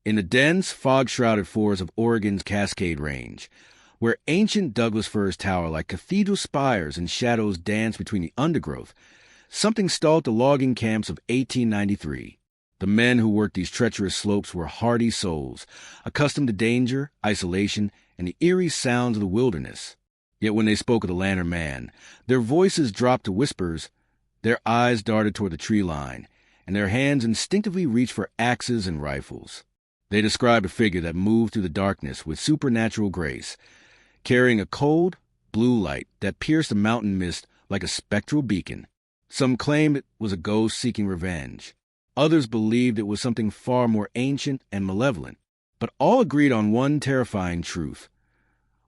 in the dense, fog-shrouded forests of Oregon's Cascade Range, where ancient Douglas firs tower like cathedral spires and shadows dance between the undergrowth, something stalked the logging camps of 1893. The men who worked these treacherous slopes were hardy souls, accustomed to danger, isolation, and the eerie sounds of the wilderness. Yet when they spoke of the Lantern Man, their voices dropped to whispers, their eyes darted toward the tree line, and their hands instinctively reached for axes and rifles. They described a figure that moved through the darkness with supernatural grace, carrying a cold, blue light that pierced the mountain mist like a spectral beacon. Some claimed it was a ghost seeking revenge. Others believed it was something far more ancient and malevolent. But all agreed on one terrifying truth.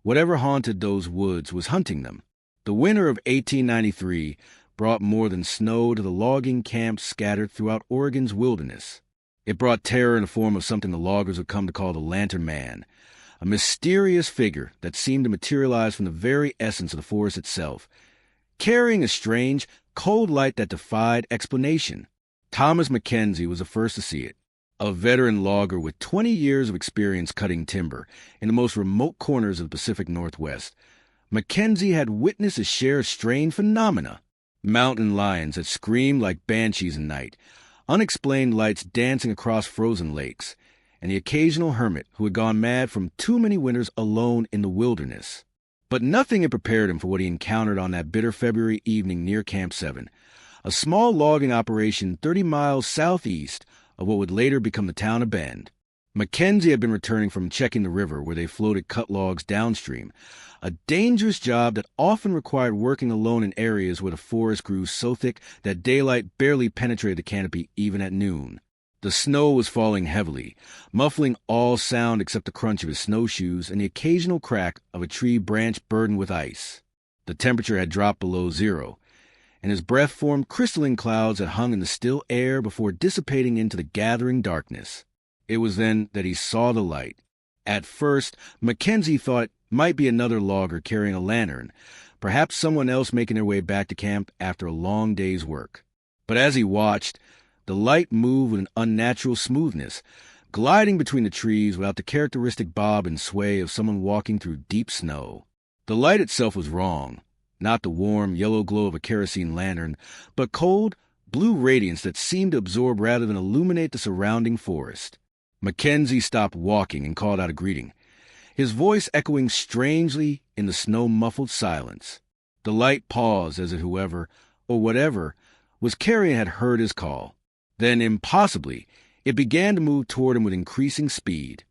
Whatever haunted those woods was hunting them. The winter of 1893 brought more than snow to the logging camps scattered throughout Oregon's wilderness. It brought terror in the form of something the loggers would come to call the Lantern Man, a mysterious figure that seemed to materialize from the very essence of the forest itself, carrying a strange, cold light that defied explanation. Thomas Mackenzie was the first to see it, a veteran logger with 20 years of experience cutting timber in the most remote corners of the Pacific Northwest. Mackenzie had witnessed a share of strange phenomena: mountain lions that screamed like banshees at night, unexplained lights dancing across frozen lakes, and the occasional hermit who had gone mad from too many winters alone in the wilderness. But nothing had prepared him for what he encountered on that bitter February evening near Camp 7, a small logging operation 30 miles southeast of what would later become the town of Bend. Mackenzie had been returning from checking the river where they floated cut logs downstream, a dangerous job that often required working alone in areas where the forest grew so thick that daylight barely penetrated the canopy even at noon. The snow was falling heavily, muffling all sound except the crunch of his snowshoes and the occasional crack of a tree branch burdened with ice. The temperature had dropped below zero, and his breath formed crystalline clouds that hung in the still air before dissipating into the gathering darkness. It was then that he saw the light. At first, Mackenzie thought it might be another logger carrying a lantern, perhaps someone else making their way back to camp after a long day's work. But as he watched, the light moved with an unnatural smoothness, gliding between the trees without the characteristic bob and sway of someone walking through deep snow. The light itself was wrong, not the warm, yellow glow of a kerosene lantern, but cold, blue radiance that seemed to absorb rather than illuminate the surrounding forest. Mackenzie stopped walking and called out a greeting, his voice echoing strangely in the snow-muffled silence. The light paused as if whoever, or whatever, was carrying had heard his call. Then, impossibly, it began to move toward him with increasing speed,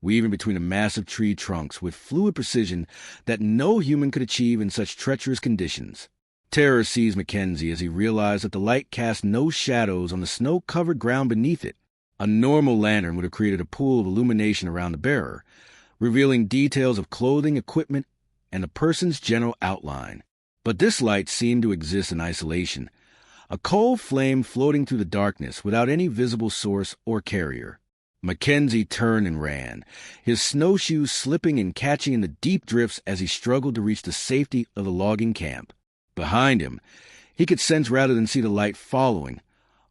weaving between the massive tree trunks with fluid precision that no human could achieve in such treacherous conditions. Terror seized Mackenzie as he realized that the light cast no shadows on the snow-covered ground beneath it. A normal lantern would have created a pool of illumination around the bearer, revealing details of clothing, equipment, and the person's general outline. But this light seemed to exist in isolation, a cold flame floating through the darkness without any visible source or carrier. Mackenzie turned and ran, his snowshoes slipping and catching in the deep drifts as he struggled to reach the safety of the logging camp. Behind him, he could sense rather than see the light following,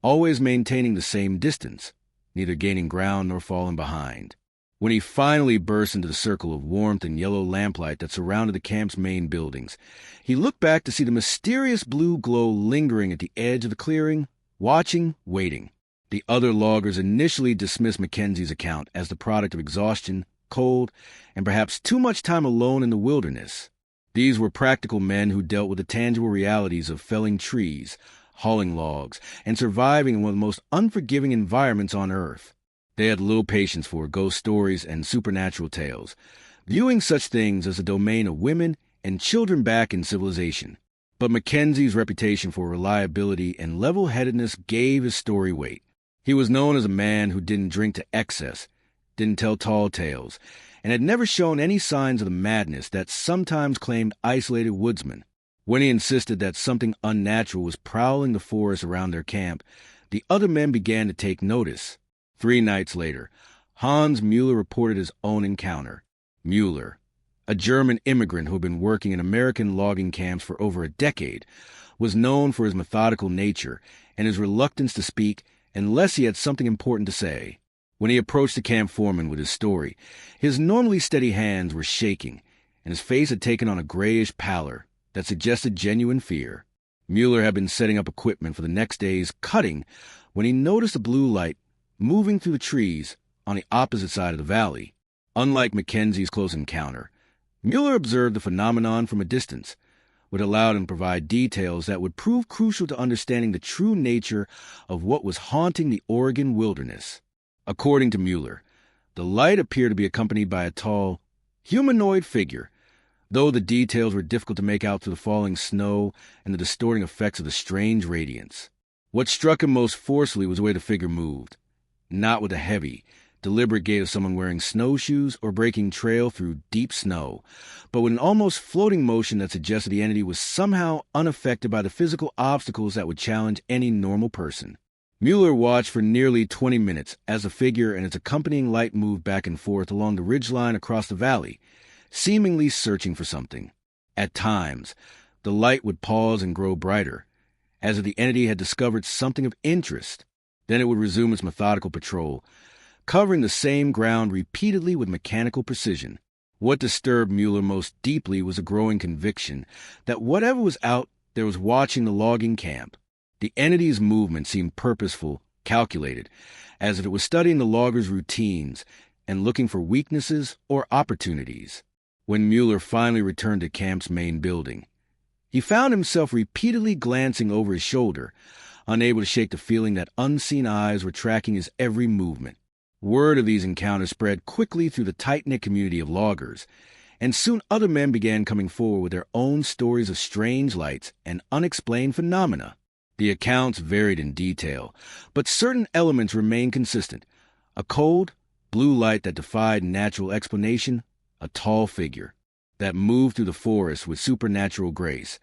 always maintaining the same distance, neither gaining ground nor falling behind. When he finally burst into the circle of warmth and yellow lamplight that surrounded the camp's main buildings, he looked back to see the mysterious blue glow lingering at the edge of the clearing, watching, waiting. The other loggers initially dismissed Mackenzie's account as the product of exhaustion, cold, and perhaps too much time alone in the wilderness. These were practical men who dealt with the tangible realities of felling trees, hauling logs, and surviving in one of the most unforgiving environments on Earth. They had little patience for ghost stories and supernatural tales, viewing such things as the domain of women and children back in civilization. But Mackenzie's reputation for reliability and level-headedness gave his story weight. He was known as a man who didn't drink to excess, didn't tell tall tales, and had never shown any signs of the madness that sometimes claimed isolated woodsmen. When he insisted that something unnatural was prowling the forest around their camp, the other men began to take notice. 3 nights later, Hans Mueller reported his own encounter. Mueller, a German immigrant who had been working in American logging camps for over a decade, was known for his methodical nature and his reluctance to speak unless he had something important to say. When he approached the camp foreman with his story, his normally steady hands were shaking, and his face had taken on a grayish pallor that suggested genuine fear. Mueller had been setting up equipment for the next day's cutting when he noticed a blue light moving through the trees on the opposite side of the valley. Unlike Mackenzie's close encounter, Mueller observed the phenomenon from a distance, which allowed him to provide details that would prove crucial to understanding the true nature of what was haunting the Oregon wilderness. According to Mueller, the light appeared to be accompanied by a tall, humanoid figure, though the details were difficult to make out through the falling snow and the distorting effects of the strange radiance. What struck him most forcefully was the way the figure moved, not with a heavy, deliberate gait of someone wearing snowshoes or breaking trail through deep snow, but with an almost floating motion that suggested the entity was somehow unaffected by the physical obstacles that would challenge any normal person. Mueller watched for nearly 20 minutes as the figure and its accompanying light moved back and forth along the ridgeline across the valley, seemingly searching for something. At times, the light would pause and grow brighter, as if the entity had discovered something of interest. Then it would resume its methodical patrol, covering the same ground repeatedly with mechanical precision. What disturbed Mueller most deeply was a growing conviction that whatever was out there was watching the logging camp. The entity's movement seemed purposeful, calculated, as if it was studying the loggers' routines and looking for weaknesses or opportunities. When Mueller finally returned to camp's main building, he found himself repeatedly glancing over his shoulder, unable to shake the feeling that unseen eyes were tracking his every movement. Word of these encounters spread quickly through the tight-knit community of loggers, and soon other men began coming forward with their own stories of strange lights and unexplained phenomena. The accounts varied in detail, but certain elements remained consistent. A cold, blue light that defied natural explanation, a tall figure that moved through the forest with supernatural grace,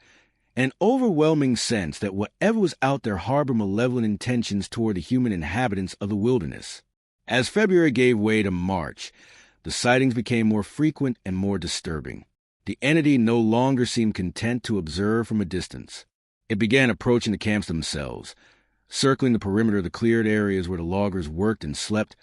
an overwhelming sense that whatever was out there harbored malevolent intentions toward the human inhabitants of the wilderness. As February gave way to March, the sightings became more frequent and more disturbing. The entity no longer seemed content to observe from a distance. It began approaching the camps themselves, circling the perimeter of the cleared areas where the loggers worked and slept,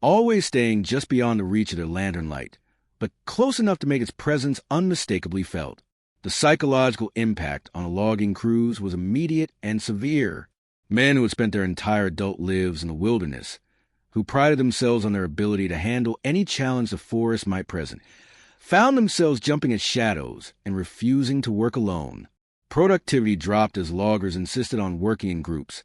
always staying just beyond the reach of their lantern light, but close enough to make its presence unmistakably felt. The psychological impact on the logging crews was immediate and severe. Men who had spent their entire adult lives in the wilderness, who prided themselves on their ability to handle any challenge the forest might present, found themselves jumping at shadows and refusing to work alone. Productivity dropped as loggers insisted on working in groups,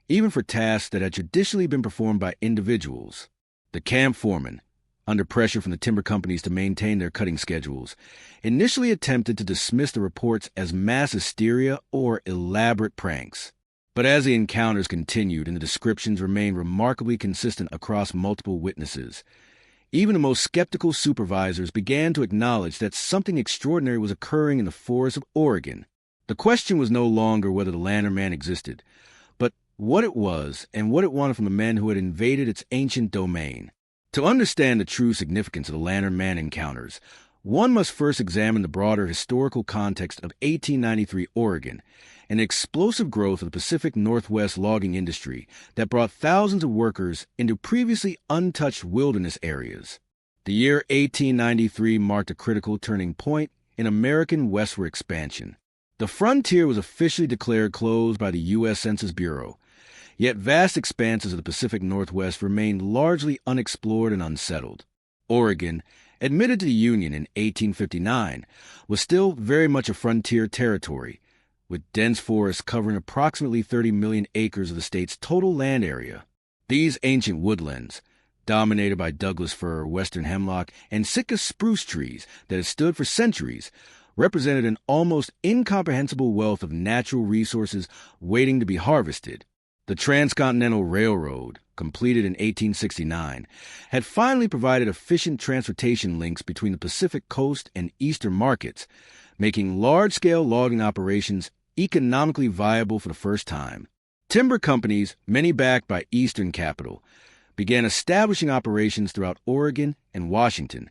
even for tasks that had traditionally been performed by individuals. The camp foreman, under pressure from the timber companies to maintain their cutting schedules, initially attempted to dismiss the reports as mass hysteria or elaborate pranks. But as the encounters continued and the descriptions remained remarkably consistent across multiple witnesses, even the most skeptical supervisors began to acknowledge that something extraordinary was occurring in the forests of Oregon. The question was no longer whether the Lantern Man existed, but what it was and what it wanted from the men who had invaded its ancient domain. To understand the true significance of the Lantern Man encounters, one must first examine the broader historical context of 1893 Oregon and the explosive growth of the Pacific Northwest logging industry that brought thousands of workers into previously untouched wilderness areas. The year 1893 marked a critical turning point in American westward expansion. The frontier was officially declared closed by the U.S. Census Bureau, yet vast expanses of the Pacific Northwest remained largely unexplored and unsettled. Oregon, admitted to the Union in 1859, was still very much a frontier territory, with dense forests covering approximately 30 million acres of the state's total land area. These ancient woodlands, dominated by Douglas fir, western hemlock, and Sitka spruce trees that had stood for centuries, represented an almost incomprehensible wealth of natural resources waiting to be harvested. The Transcontinental Railroad, completed in 1869, had finally provided efficient transportation links between the Pacific coast and eastern markets, making large-scale logging operations economically viable for the first time. Timber companies, many backed by Eastern capital, began establishing operations throughout Oregon and Washington,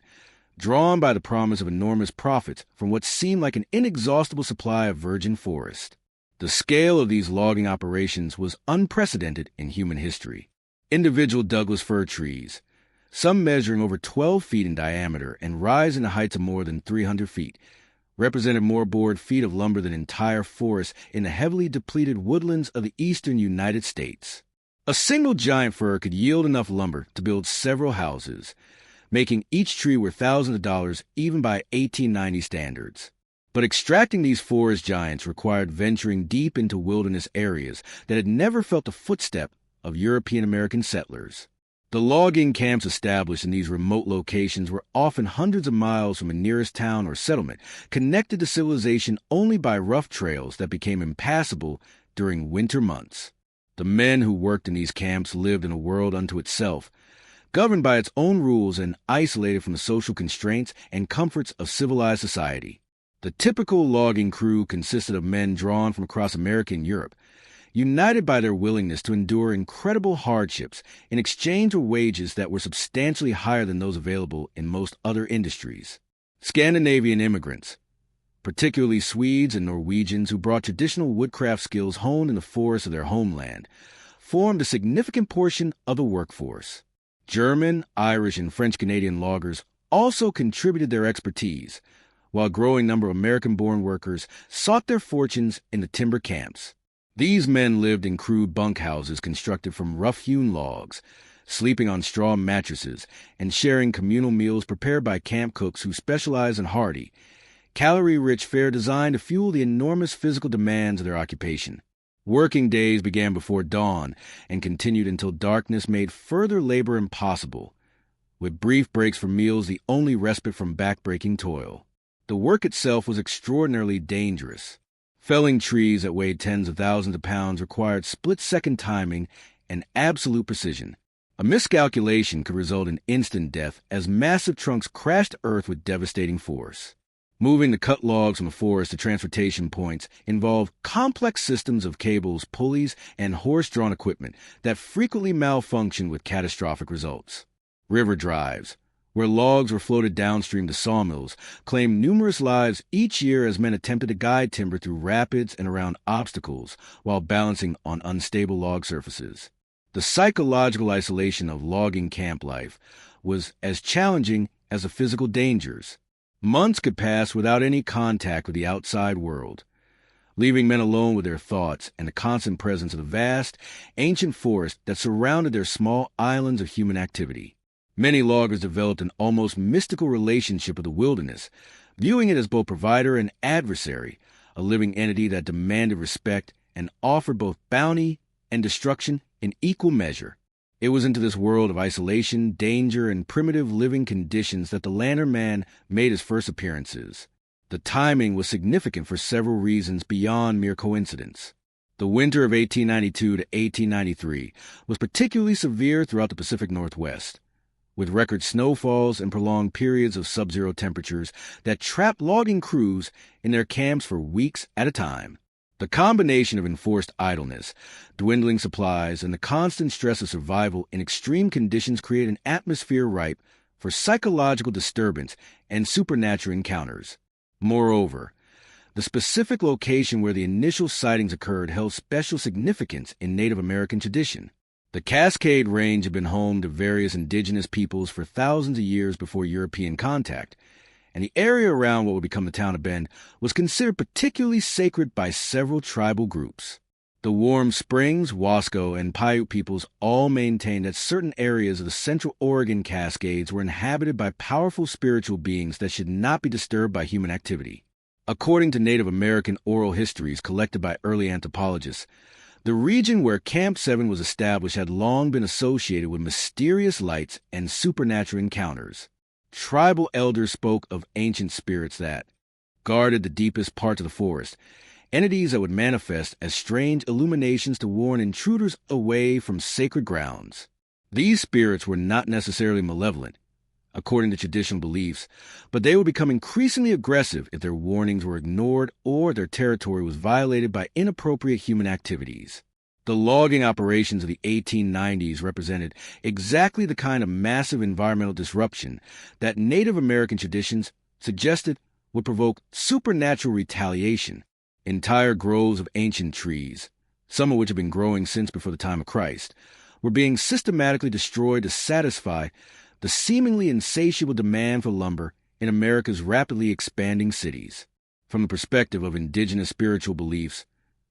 drawn by the promise of enormous profits from what seemed like an inexhaustible supply of virgin forest. The scale of these logging operations was unprecedented in human history. Individual Douglas fir trees, some measuring over 12 feet in diameter and rising to heights of more than 300 feet, represented more board feet of lumber than entire forests in the heavily depleted woodlands of the eastern United States. A single giant fir could yield enough lumber to build several houses, making each tree worth thousands of dollars even by 1890 standards. But extracting these forest giants required venturing deep into wilderness areas that had never felt the footstep of European-American settlers. The logging camps established in these remote locations were often hundreds of miles from a nearest town or settlement, connected to civilization only by rough trails that became impassable during winter months. The men who worked in these camps lived in a world unto itself, governed by its own rules and isolated from the social constraints and comforts of civilized society. The typical logging crew consisted of men drawn from across America and Europe, united by their willingness to endure incredible hardships in exchange for wages that were substantially higher than those available in most other industries. Scandinavian immigrants, particularly Swedes and Norwegians who brought traditional woodcraft skills honed in the forests of their homeland, formed a significant portion of the workforce. German, Irish, and French-Canadian loggers also contributed their expertise, while a growing number of American-born workers sought their fortunes in the timber camps. These men lived in crude bunkhouses constructed from rough-hewn logs, sleeping on straw mattresses, and sharing communal meals prepared by camp cooks who specialized in hearty, calorie-rich fare designed to fuel the enormous physical demands of their occupation. Working days began before dawn and continued until darkness made further labor impossible, with brief breaks for meals the only respite from back-breaking toil. The work itself was extraordinarily dangerous. Felling trees that weighed tens of thousands of pounds required split-second timing and absolute precision. A miscalculation could result in instant death as massive trunks crashed to earth with devastating force. Moving the cut logs from a forest to transportation points involved complex systems of cables, pulleys, and horse-drawn equipment that frequently malfunctioned with catastrophic results. River drives, where logs were floated downstream to sawmills, claimed numerous lives each year as men attempted to guide timber through rapids and around obstacles while balancing on unstable log surfaces. The psychological isolation of logging camp life was as challenging as the physical dangers. Months could pass without any contact with the outside world, leaving men alone with their thoughts and the constant presence of the vast, ancient forest that surrounded their small islands of human activity. Many loggers developed an almost mystical relationship with the wilderness, viewing it as both provider and adversary, a living entity that demanded respect and offered both bounty and destruction in equal measure. It was into this world of isolation, danger, and primitive living conditions that the lantern man made his first appearances. The timing was significant for several reasons beyond mere coincidence. The winter of 1892 to 1893 was particularly severe throughout the Pacific Northwest, with record snowfalls and prolonged periods of sub-zero temperatures that trapped logging crews in their camps for weeks at a time. The combination of enforced idleness, dwindling supplies, and the constant stress of survival in extreme conditions created an atmosphere ripe for psychological disturbance and supernatural encounters. Moreover, the specific location where the initial sightings occurred held special significance in Native American tradition. The Cascade Range had been home to various indigenous peoples for thousands of years before European contact, and the area around what would become the town of Bend was considered particularly sacred by several tribal groups. The Warm Springs, Wasco, and Paiute peoples all maintained that certain areas of the Central Oregon Cascades were inhabited by powerful spiritual beings that should not be disturbed by human activity. According to Native American oral histories collected by early anthropologists, the region where Camp 7 was established had long been associated with mysterious lights and supernatural encounters. Tribal elders spoke of ancient spirits that guarded the deepest parts of the forest, entities that would manifest as strange illuminations to warn intruders away from sacred grounds. These spirits were not necessarily malevolent, according to traditional beliefs, but they would become increasingly aggressive if their warnings were ignored or their territory was violated by inappropriate human activities. The logging operations of the 1890s represented exactly the kind of massive environmental disruption that Native American traditions suggested would provoke supernatural retaliation. Entire groves of ancient trees, some of which had been growing since before the time of Christ, were being systematically destroyed to satisfy the seemingly insatiable demand for lumber in America's rapidly expanding cities. From the perspective of indigenous spiritual beliefs,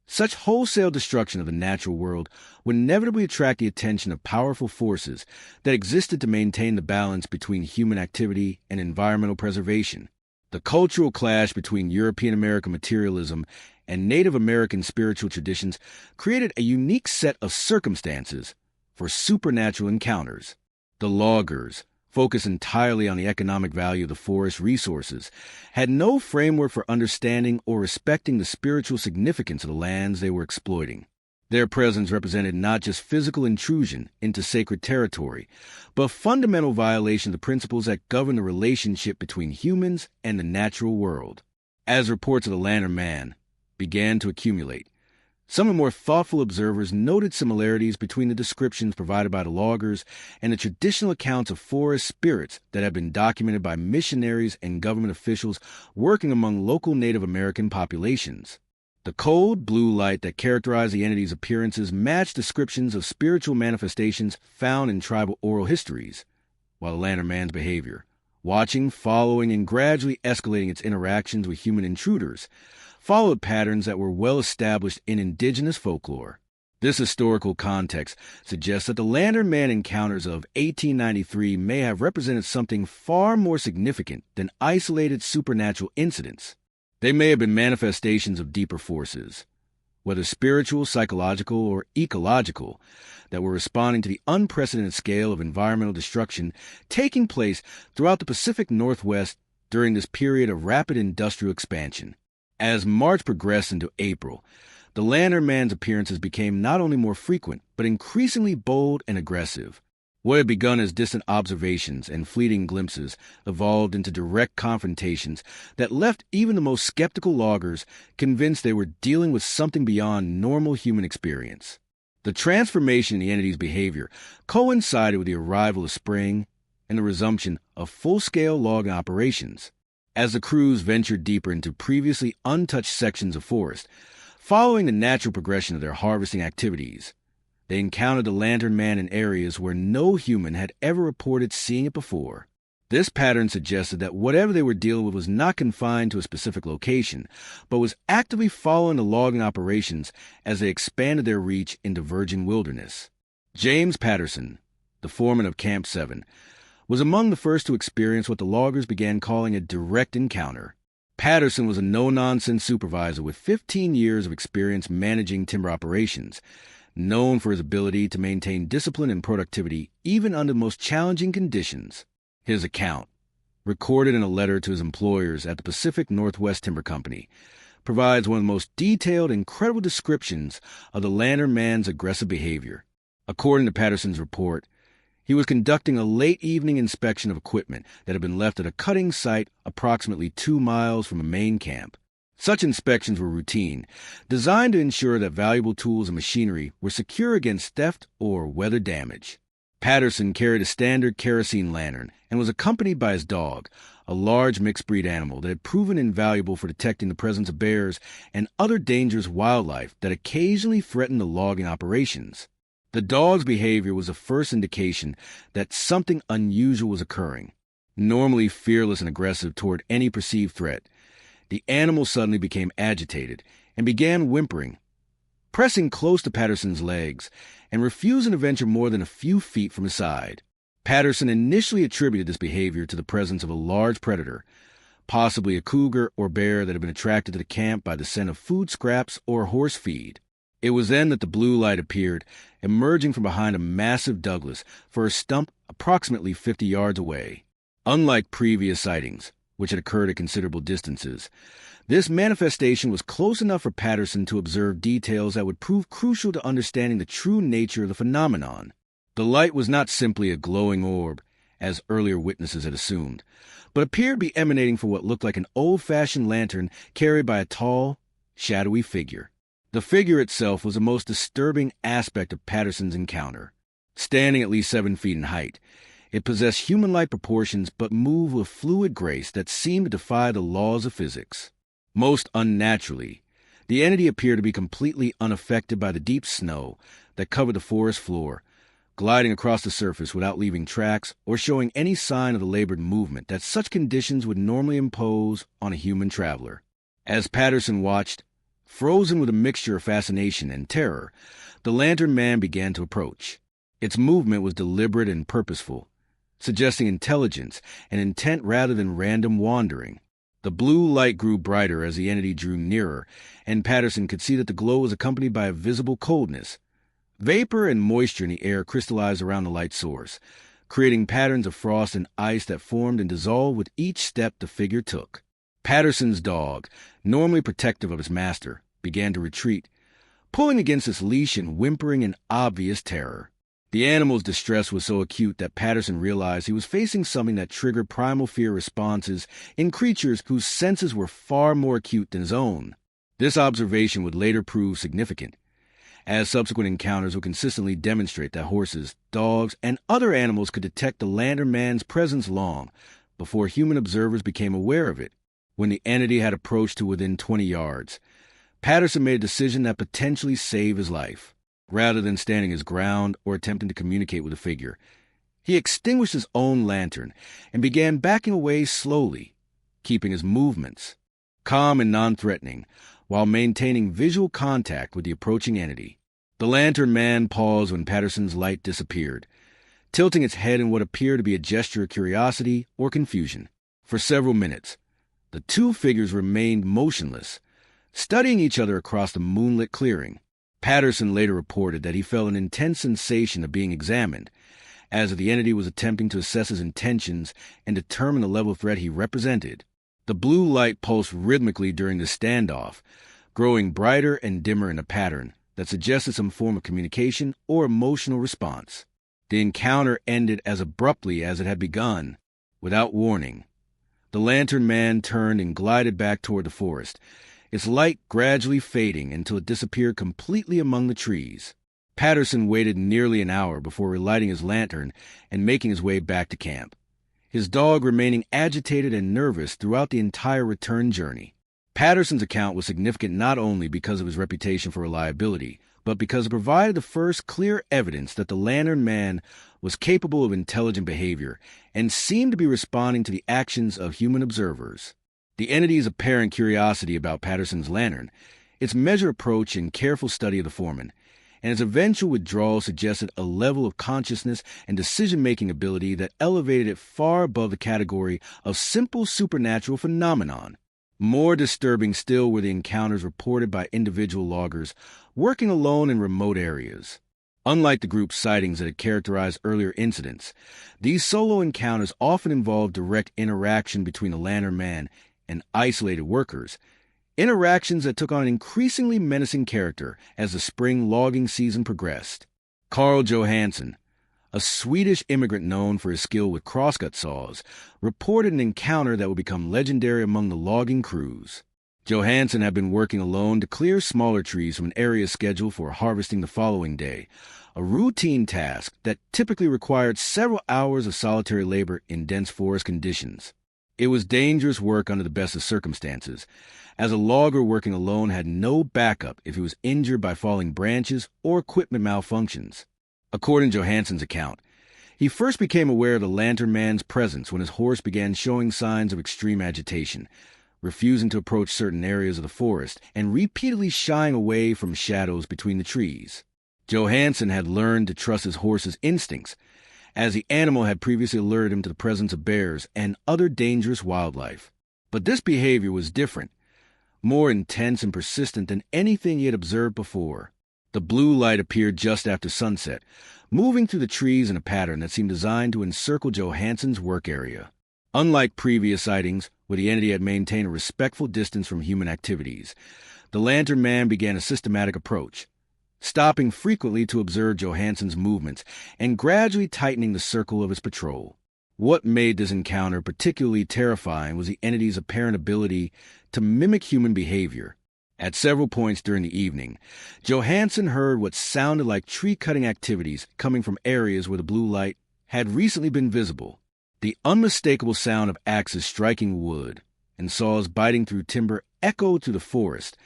such wholesale destruction of the natural world would inevitably attract the attention of powerful forces that existed to maintain the balance between human activity and environmental preservation. The cultural clash between European American materialism and Native American spiritual traditions created a unique set of circumstances for supernatural encounters. The loggers, focused entirely on the economic value of the forest resources, had no framework for understanding or respecting the spiritual significance of the lands they were exploiting. Their presence represented not just physical intrusion into sacred territory, but a fundamental violation of the principles that govern the relationship between humans and the natural world. As reports of the Lantern Man began to accumulate, some of the more thoughtful observers noted similarities between the descriptions provided by the loggers and the traditional accounts of forest spirits that had been documented by missionaries and government officials working among local Native American populations. The cold blue light that characterized the entity's appearances matched descriptions of spiritual manifestations found in tribal oral histories, while the Lantern Man's behavior, watching, following, and gradually escalating its interactions with human intruders, followed patterns that were well established in indigenous folklore. This historical context suggests that the Lantern Man encounters of 1893 may have represented something far more significant than isolated supernatural incidents. They may have been manifestations of deeper forces, whether spiritual, psychological, or ecological, that were responding to the unprecedented scale of environmental destruction taking place throughout the Pacific Northwest during this period of rapid industrial expansion. As March progressed into April, the Lantern Man's appearances became not only more frequent, but increasingly bold and aggressive. What had begun as distant observations and fleeting glimpses evolved into direct confrontations that left even the most skeptical loggers convinced they were dealing with something beyond normal human experience. The transformation in the entity's behavior coincided with the arrival of spring and the resumption of full-scale logging operations. As the crews ventured deeper into previously untouched sections of forest, following the natural progression of their harvesting activities, they encountered the Lantern Man in areas where no human had ever reported seeing it before. This pattern suggested that whatever they were dealing with was not confined to a specific location, but was actively following the logging operations as they expanded their reach into virgin wilderness. James Patterson, the foreman of Camp 7, was among the first to experience what the loggers began calling a direct encounter. Patterson was a no-nonsense supervisor with 15 years of experience managing timber operations, known for his ability to maintain discipline and productivity even under the most challenging conditions. His account, recorded in a letter to his employers at the Pacific Northwest Timber Company, provides one of the most detailed and credible descriptions of the Lantern Man's aggressive behavior. According to Patterson's report, he was conducting a late evening inspection of equipment that had been left at a cutting site approximately 2 miles from a main camp. Such inspections were routine, designed to ensure that valuable tools and machinery were secure against theft or weather damage. Patterson carried a standard kerosene lantern and was accompanied by his dog, a large mixed-breed animal that had proven invaluable for detecting the presence of bears and other dangerous wildlife that occasionally threatened the logging operations. The dog's behavior was the first indication that something unusual was occurring. Normally fearless and aggressive toward any perceived threat, the animal suddenly became agitated and began whimpering, pressing close to Patterson's legs and refusing to venture more than a few feet from his side. Patterson initially attributed this behavior to the presence of a large predator, possibly a cougar or bear that had been attracted to the camp by the scent of food scraps or horse feed. It was then that the blue light appeared, emerging from behind a massive Douglas for a stump approximately 50 yards away. Unlike previous sightings, which had occurred at considerable distances, this manifestation was close enough for Patterson to observe details that would prove crucial to understanding the true nature of the phenomenon. The light was not simply a glowing orb, as earlier witnesses had assumed, but appeared to be emanating from what looked like an old-fashioned lantern carried by a tall, shadowy figure. The figure itself was the most disturbing aspect of Patterson's encounter. Standing at least 7 feet in height, it possessed human-like proportions but moved with fluid grace that seemed to defy the laws of physics. Most unnaturally, the entity appeared to be completely unaffected by the deep snow that covered the forest floor, gliding across the surface without leaving tracks or showing any sign of the labored movement that such conditions would normally impose on a human traveler. As Patterson watched, frozen with a mixture of fascination and terror, the lantern man began to approach. Its movement was deliberate and purposeful, suggesting intelligence and intent rather than random wandering. The blue light grew brighter as the entity drew nearer, and Patterson could see that the glow was accompanied by a visible coldness. Vapor and moisture in the air crystallized around the light source, creating patterns of frost and ice that formed and dissolved with each step the figure took. Patterson's dog, normally protective of his master, began to retreat, pulling against its leash and whimpering in obvious terror. The animal's distress was so acute that Patterson realized he was facing something that triggered primal fear responses in creatures whose senses were far more acute than his own. This observation would later prove significant, as subsequent encounters would consistently demonstrate that horses, dogs, and other animals could detect the lantern man's presence long before human observers became aware of it. When the entity had approached to within 20 yards, Patterson made a decision that potentially saved his life. Rather than standing his ground or attempting to communicate with the figure, he extinguished his own lantern and began backing away slowly, keeping his movements calm and non-threatening, while maintaining visual contact with the approaching entity. The lantern man paused when Patterson's light disappeared, tilting its head in what appeared to be a gesture of curiosity or confusion. For several minutes, the two figures remained motionless, studying each other across the moonlit clearing. Patterson later reported that he felt an intense sensation of being examined, as if the entity was attempting to assess his intentions and determine the level of threat he represented. The blue light pulsed rhythmically during the standoff, growing brighter and dimmer in a pattern that suggested some form of communication or emotional response. The encounter ended as abruptly as it had begun, without warning. The lantern man turned and glided back toward the forest, its light gradually fading until it disappeared completely among the trees. Patterson waited nearly an hour before relighting his lantern and making his way back to camp, his dog remaining agitated and nervous throughout the entire return journey. Patterson's account was significant not only because of his reputation for reliability, but because it provided the first clear evidence that the lantern man was capable of intelligent behavior and seemed to be responding to the actions of human observers. The entity's apparent curiosity about Patterson's lantern, its measured approach and careful study of the foreman, and its eventual withdrawal suggested a level of consciousness and decision-making ability that elevated it far above the category of simple supernatural phenomenon. More disturbing still were the encounters reported by individual loggers working alone in remote areas. Unlike the group sightings that had characterized earlier incidents, these solo encounters often involved direct interaction between the lantern man and isolated workers, interactions that took on an increasingly menacing character as the spring logging season progressed. Carl Johansson, a Swedish immigrant known for his skill with crosscut saws, reported an encounter that would become legendary among the logging crews. Johansson had been working alone to clear smaller trees from an area scheduled for harvesting the following day, a routine task that typically required several hours of solitary labor in dense forest conditions. It was dangerous work under the best of circumstances, as a logger working alone had no backup if he was injured by falling branches or equipment malfunctions. According to Johansson's account, he first became aware of the lantern man's presence when his horse began showing signs of extreme agitation, refusing to approach certain areas of the forest and repeatedly shying away from shadows between the trees. Johansson had learned to trust his horse's instincts, as the animal had previously alerted him to the presence of bears and other dangerous wildlife. But this behavior was different, more intense and persistent than anything he had observed before. The blue light appeared just after sunset, moving through the trees in a pattern that seemed designed to encircle Johansson's work area. Unlike previous sightings, where the entity had maintained a respectful distance from human activities, the lantern man began a systematic approach, stopping frequently to observe Johansson's movements and gradually tightening the circle of his patrol. What made this encounter particularly terrifying was the entity's apparent ability to mimic human behavior. At several points during the evening, Johansson heard what sounded like tree-cutting activities coming from areas where the blue light had recently been visible. The unmistakable sound of axes striking wood and saws biting through timber echoed through the forest,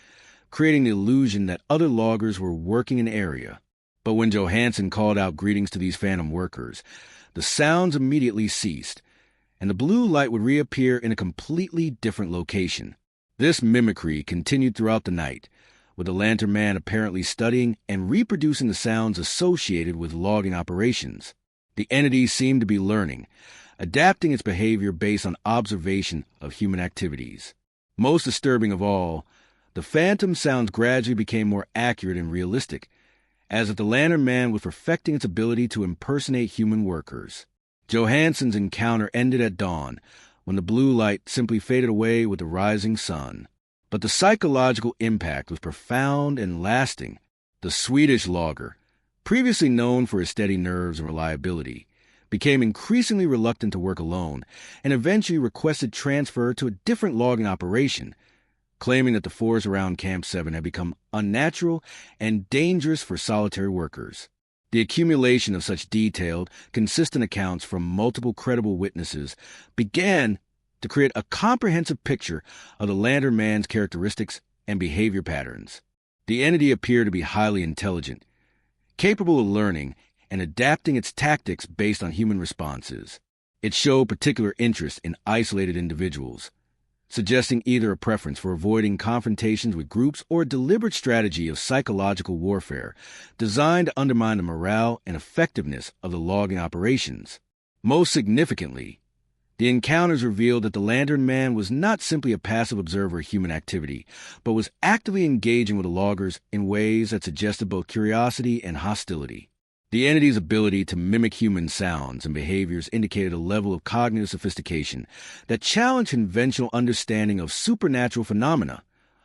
creating the illusion that other loggers were working an area. But when Johansen called out greetings to these phantom workers, the sounds immediately ceased, and the blue light would reappear in a completely different location. This mimicry continued throughout the night, with the Lantern Man apparently studying and reproducing the sounds associated with logging operations. The entity seemed to be learning, adapting its behavior based on observation of human activities. Most disturbing of all, the phantom sounds gradually became more accurate and realistic, as if the Lantern Man was perfecting its ability to impersonate human workers. Johansen's encounter ended at dawn, when the blue light simply faded away with the rising sun. But the psychological impact was profound and lasting. The Swedish logger, previously known for his steady nerves and reliability, became increasingly reluctant to work alone and eventually requested transfer to a different logging operation, claiming that the forest around Camp 7 had become unnatural and dangerous for solitary workers. The accumulation of such detailed, consistent accounts from multiple credible witnesses began to create a comprehensive picture of the Lantern Man's characteristics and behavior patterns. The entity appeared to be highly intelligent, capable of learning and adapting its tactics based on human responses. It showed particular interest in isolated individuals, suggesting either a preference for avoiding confrontations with groups or a deliberate strategy of psychological warfare designed to undermine the morale and effectiveness of the logging operations. Most significantly, the encounters revealed that the Lantern Man was not simply a passive observer of human activity, but was actively engaging with the loggers in ways that suggested both curiosity and hostility. The entity's ability to mimic human sounds and behaviors indicated a level of cognitive sophistication that challenged conventional understanding of supernatural phenomena,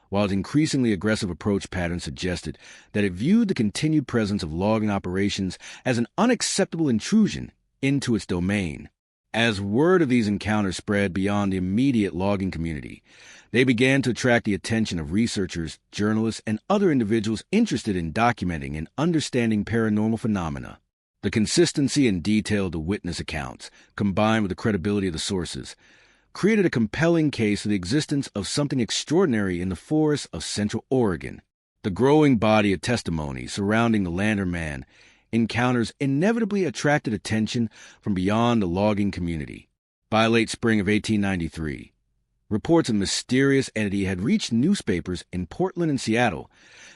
while its increasingly aggressive approach pattern suggested that it viewed the continued presence of logging operations as an unacceptable intrusion into its domain. As word of these encounters spread beyond the immediate logging community, they began to attract the attention of researchers, journalists, and other individuals interested in documenting and understanding paranormal phenomena. The consistency and detail of the witness accounts, combined with the credibility of the sources, created a compelling case for the existence of something extraordinary in the forests of Central Oregon. The growing body of testimony surrounding the Lantern Man encounters inevitably attracted attention from beyond the logging community. By late spring of 1893, reports of a mysterious entity had reached newspapers in Portland and Seattle,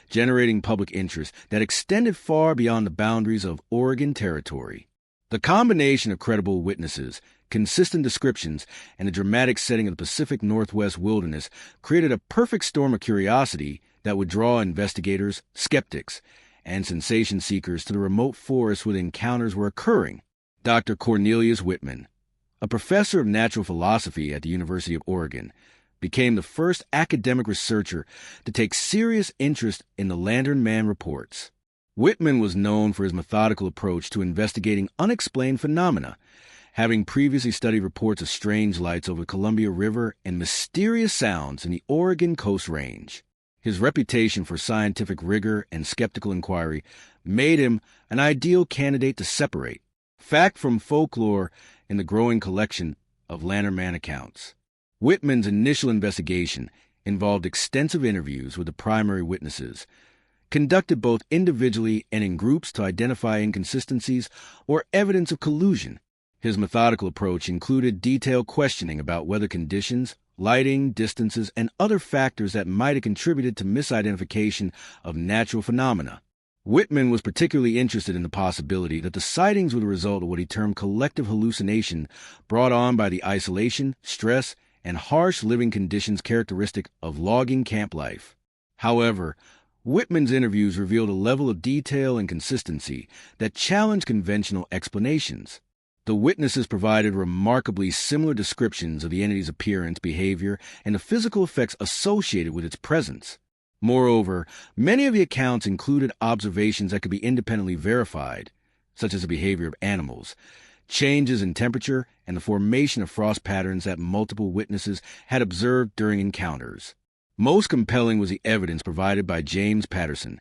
generating public interest that extended far beyond the boundaries of Oregon territory. The combination of credible witnesses, consistent descriptions, and the dramatic setting of the Pacific Northwest wilderness created a perfect storm of curiosity that would draw investigators, skeptics, and sensation seekers to the remote forests where the encounters were occurring. Dr. Cornelius Whitman, a professor of natural philosophy at the University of Oregon, became the first academic researcher to take serious interest in the Lantern Man reports. Whitman was known for his methodical approach to investigating unexplained phenomena, having previously studied reports of strange lights over the Columbia River and mysterious sounds in the Oregon Coast Range. His reputation for scientific rigor and skeptical inquiry made him an ideal candidate to separate fact from folklore in the growing collection of Lantern Man accounts. Whitman's initial investigation involved extensive interviews with the primary witnesses, conducted both individually and in groups to identify inconsistencies or evidence of collusion. His methodical approach included detailed questioning about weather conditions, lighting, distances, and other factors that might have contributed to misidentification of natural phenomena. Whitman was particularly interested in the possibility that the sightings were the result of what he termed collective hallucination brought on by the isolation, stress, and harsh living conditions characteristic of logging camp life. However, Whitman's interviews revealed a level of detail and consistency that challenged conventional explanations. The witnesses provided remarkably similar descriptions of the entity's appearance, behavior, and the physical effects associated with its presence. Moreover, many of the accounts included observations that could be independently verified, such as the behavior of animals, changes in temperature, and the formation of frost patterns that multiple witnesses had observed during encounters. Most compelling was the evidence provided by James Patterson,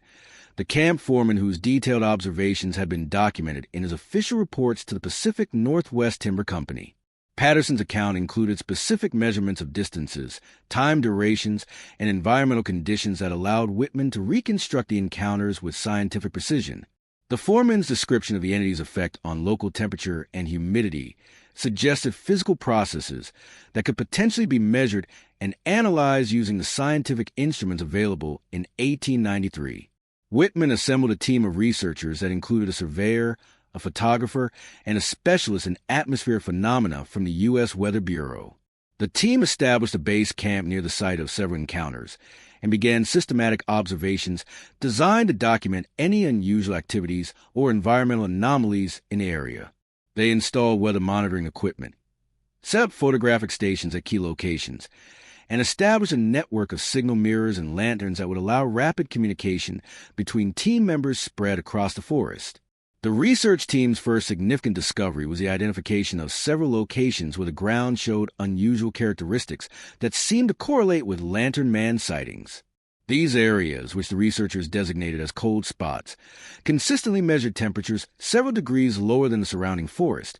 the camp foreman whose detailed observations had been documented in his official reports to the Pacific Northwest Timber Company. Patterson's account included specific measurements of distances, time durations, and environmental conditions that allowed Whitman to reconstruct the encounters with scientific precision. The foreman's description of the entity's effect on local temperature and humidity suggested physical processes that could potentially be measured and analyzed using the scientific instruments available in 1893. Whitman assembled a team of researchers that included a surveyor, a photographer, and a specialist in atmospheric phenomena from the U.S. Weather Bureau. The team established a base camp near the site of several encounters and began systematic observations designed to document any unusual activities or environmental anomalies in the area. They installed weather monitoring equipment, set up photographic stations at key locations, and established a network of signal mirrors and lanterns that would allow rapid communication between team members spread across the forest. The research team's first significant discovery was the identification of several locations where the ground showed unusual characteristics that seemed to correlate with Lantern Man sightings. These areas, which the researchers designated as cold spots, consistently measured temperatures several degrees lower than the surrounding forest,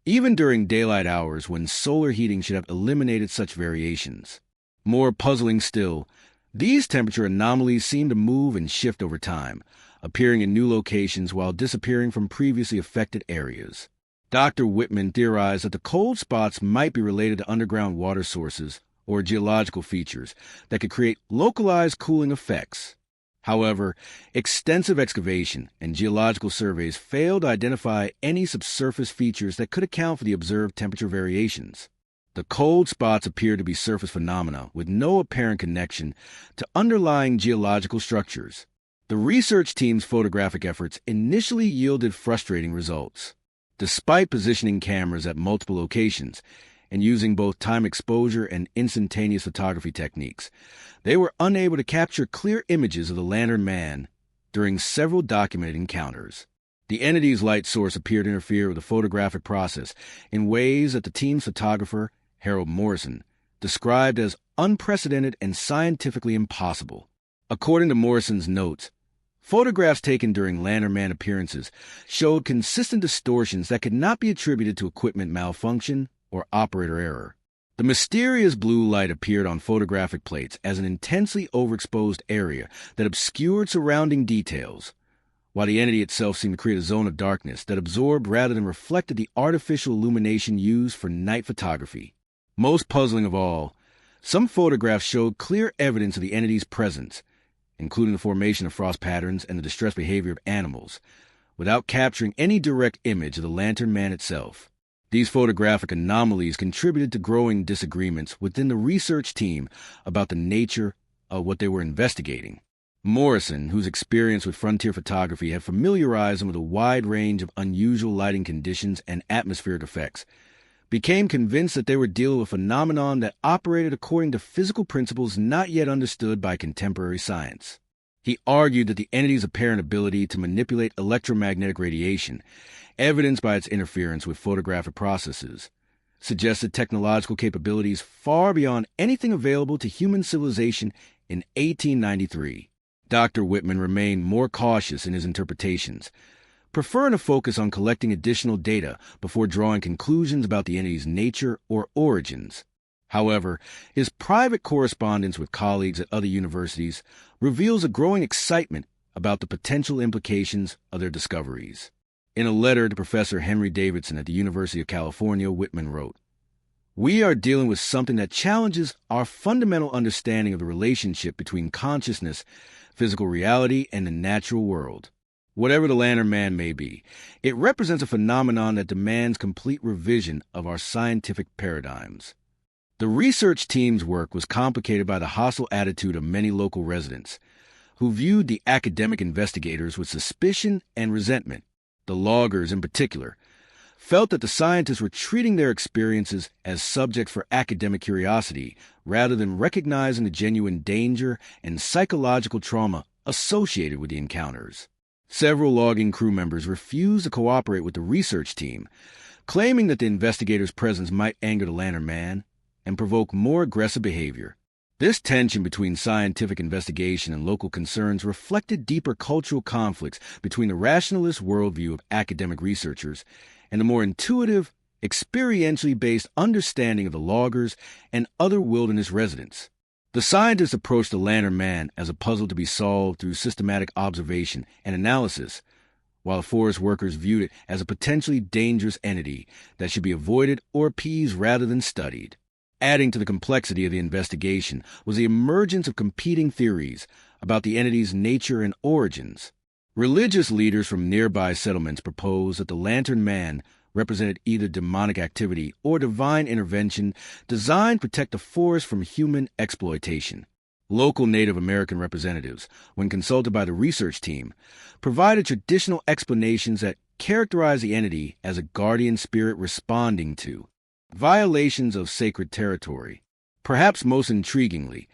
even during daylight hours when solar heating should have eliminated such variations. More puzzling still, these temperature anomalies seemed to move and shift over time, appearing in new locations while disappearing from previously affected areas. Dr. Whitman theorized that the cold spots might be related to underground water sources or geological features that could create localized cooling effects. However, extensive excavation and geological surveys failed to identify any subsurface features that could account for the observed temperature variations. The cold spots appeared to be surface phenomena with no apparent connection to underlying geological structures. The research team's photographic efforts initially yielded frustrating results. Despite positioning cameras at multiple locations and using both time exposure and instantaneous photography techniques, they were unable to capture clear images of the Lantern Man during several documented encounters. The entity's light source appeared to interfere with the photographic process in ways that the team's photographer, Harold Morrison, described as unprecedented and scientifically impossible. According to Morrison's notes, photographs taken during Lantern Man appearances showed consistent distortions that could not be attributed to equipment malfunction or operator error. The mysterious blue light appeared on photographic plates as an intensely overexposed area that obscured surrounding details, while the entity itself seemed to create a zone of darkness that absorbed rather than reflected the artificial illumination used for night photography. Most puzzling of all, some photographs showed clear evidence of the entity's presence, including the formation of frost patterns and the distressed behavior of animals, without capturing any direct image of the Lantern Man itself. These photographic anomalies contributed to growing disagreements within the research team about the nature of what they were investigating. Morrison, whose experience with frontier photography had familiarized him with a wide range of unusual lighting conditions and atmospheric effects, became convinced that they were dealing with a phenomenon that operated according to physical principles not yet understood by contemporary science. He argued that the entity's apparent ability to manipulate electromagnetic radiation, evidenced by its interference with photographic processes, suggested technological capabilities far beyond anything available to human civilization in 1893. Dr. Whitman remained more cautious in his interpretations, preferring to focus on collecting additional data before drawing conclusions about the entity's nature or origins. However, his private correspondence with colleagues at other universities reveals a growing excitement about the potential implications of their discoveries. In a letter to Professor Henry Davidson at the University of California, Whitman wrote, "We are dealing with something that challenges our fundamental understanding of the relationship between consciousness, physical reality, and the natural world. Whatever the Lantern Man may be, it represents a phenomenon that demands complete revision of our scientific paradigms." The research team's work was complicated by the hostile attitude of many local residents, who viewed the academic investigators with suspicion and resentment. The loggers, in particular, felt that the scientists were treating their experiences as subjects for academic curiosity rather than recognizing the genuine danger and psychological trauma associated with the encounters. Several logging crew members refused to cooperate with the research team, claiming that the investigators' presence might anger the Lantern Man and provoke more aggressive behavior. This tension between scientific investigation and local concerns reflected deeper cultural conflicts between the rationalist worldview of academic researchers and the more intuitive, experientially based understanding of the loggers and other wilderness residents. The scientists approached the Lantern Man as a puzzle to be solved through systematic observation and analysis, while forest workers viewed it as a potentially dangerous entity that should be avoided or appeased rather than studied. Adding to the complexity of the investigation was the emergence of competing theories about the entity's nature and origins. Religious leaders from nearby settlements proposed that the Lantern Man represented either demonic activity or divine intervention designed to protect the forest from human exploitation. Local Native American representatives, when consulted by the research team, provided traditional explanations that characterized the entity as a guardian spirit responding to violations of sacred territory. Perhaps most intriguingly,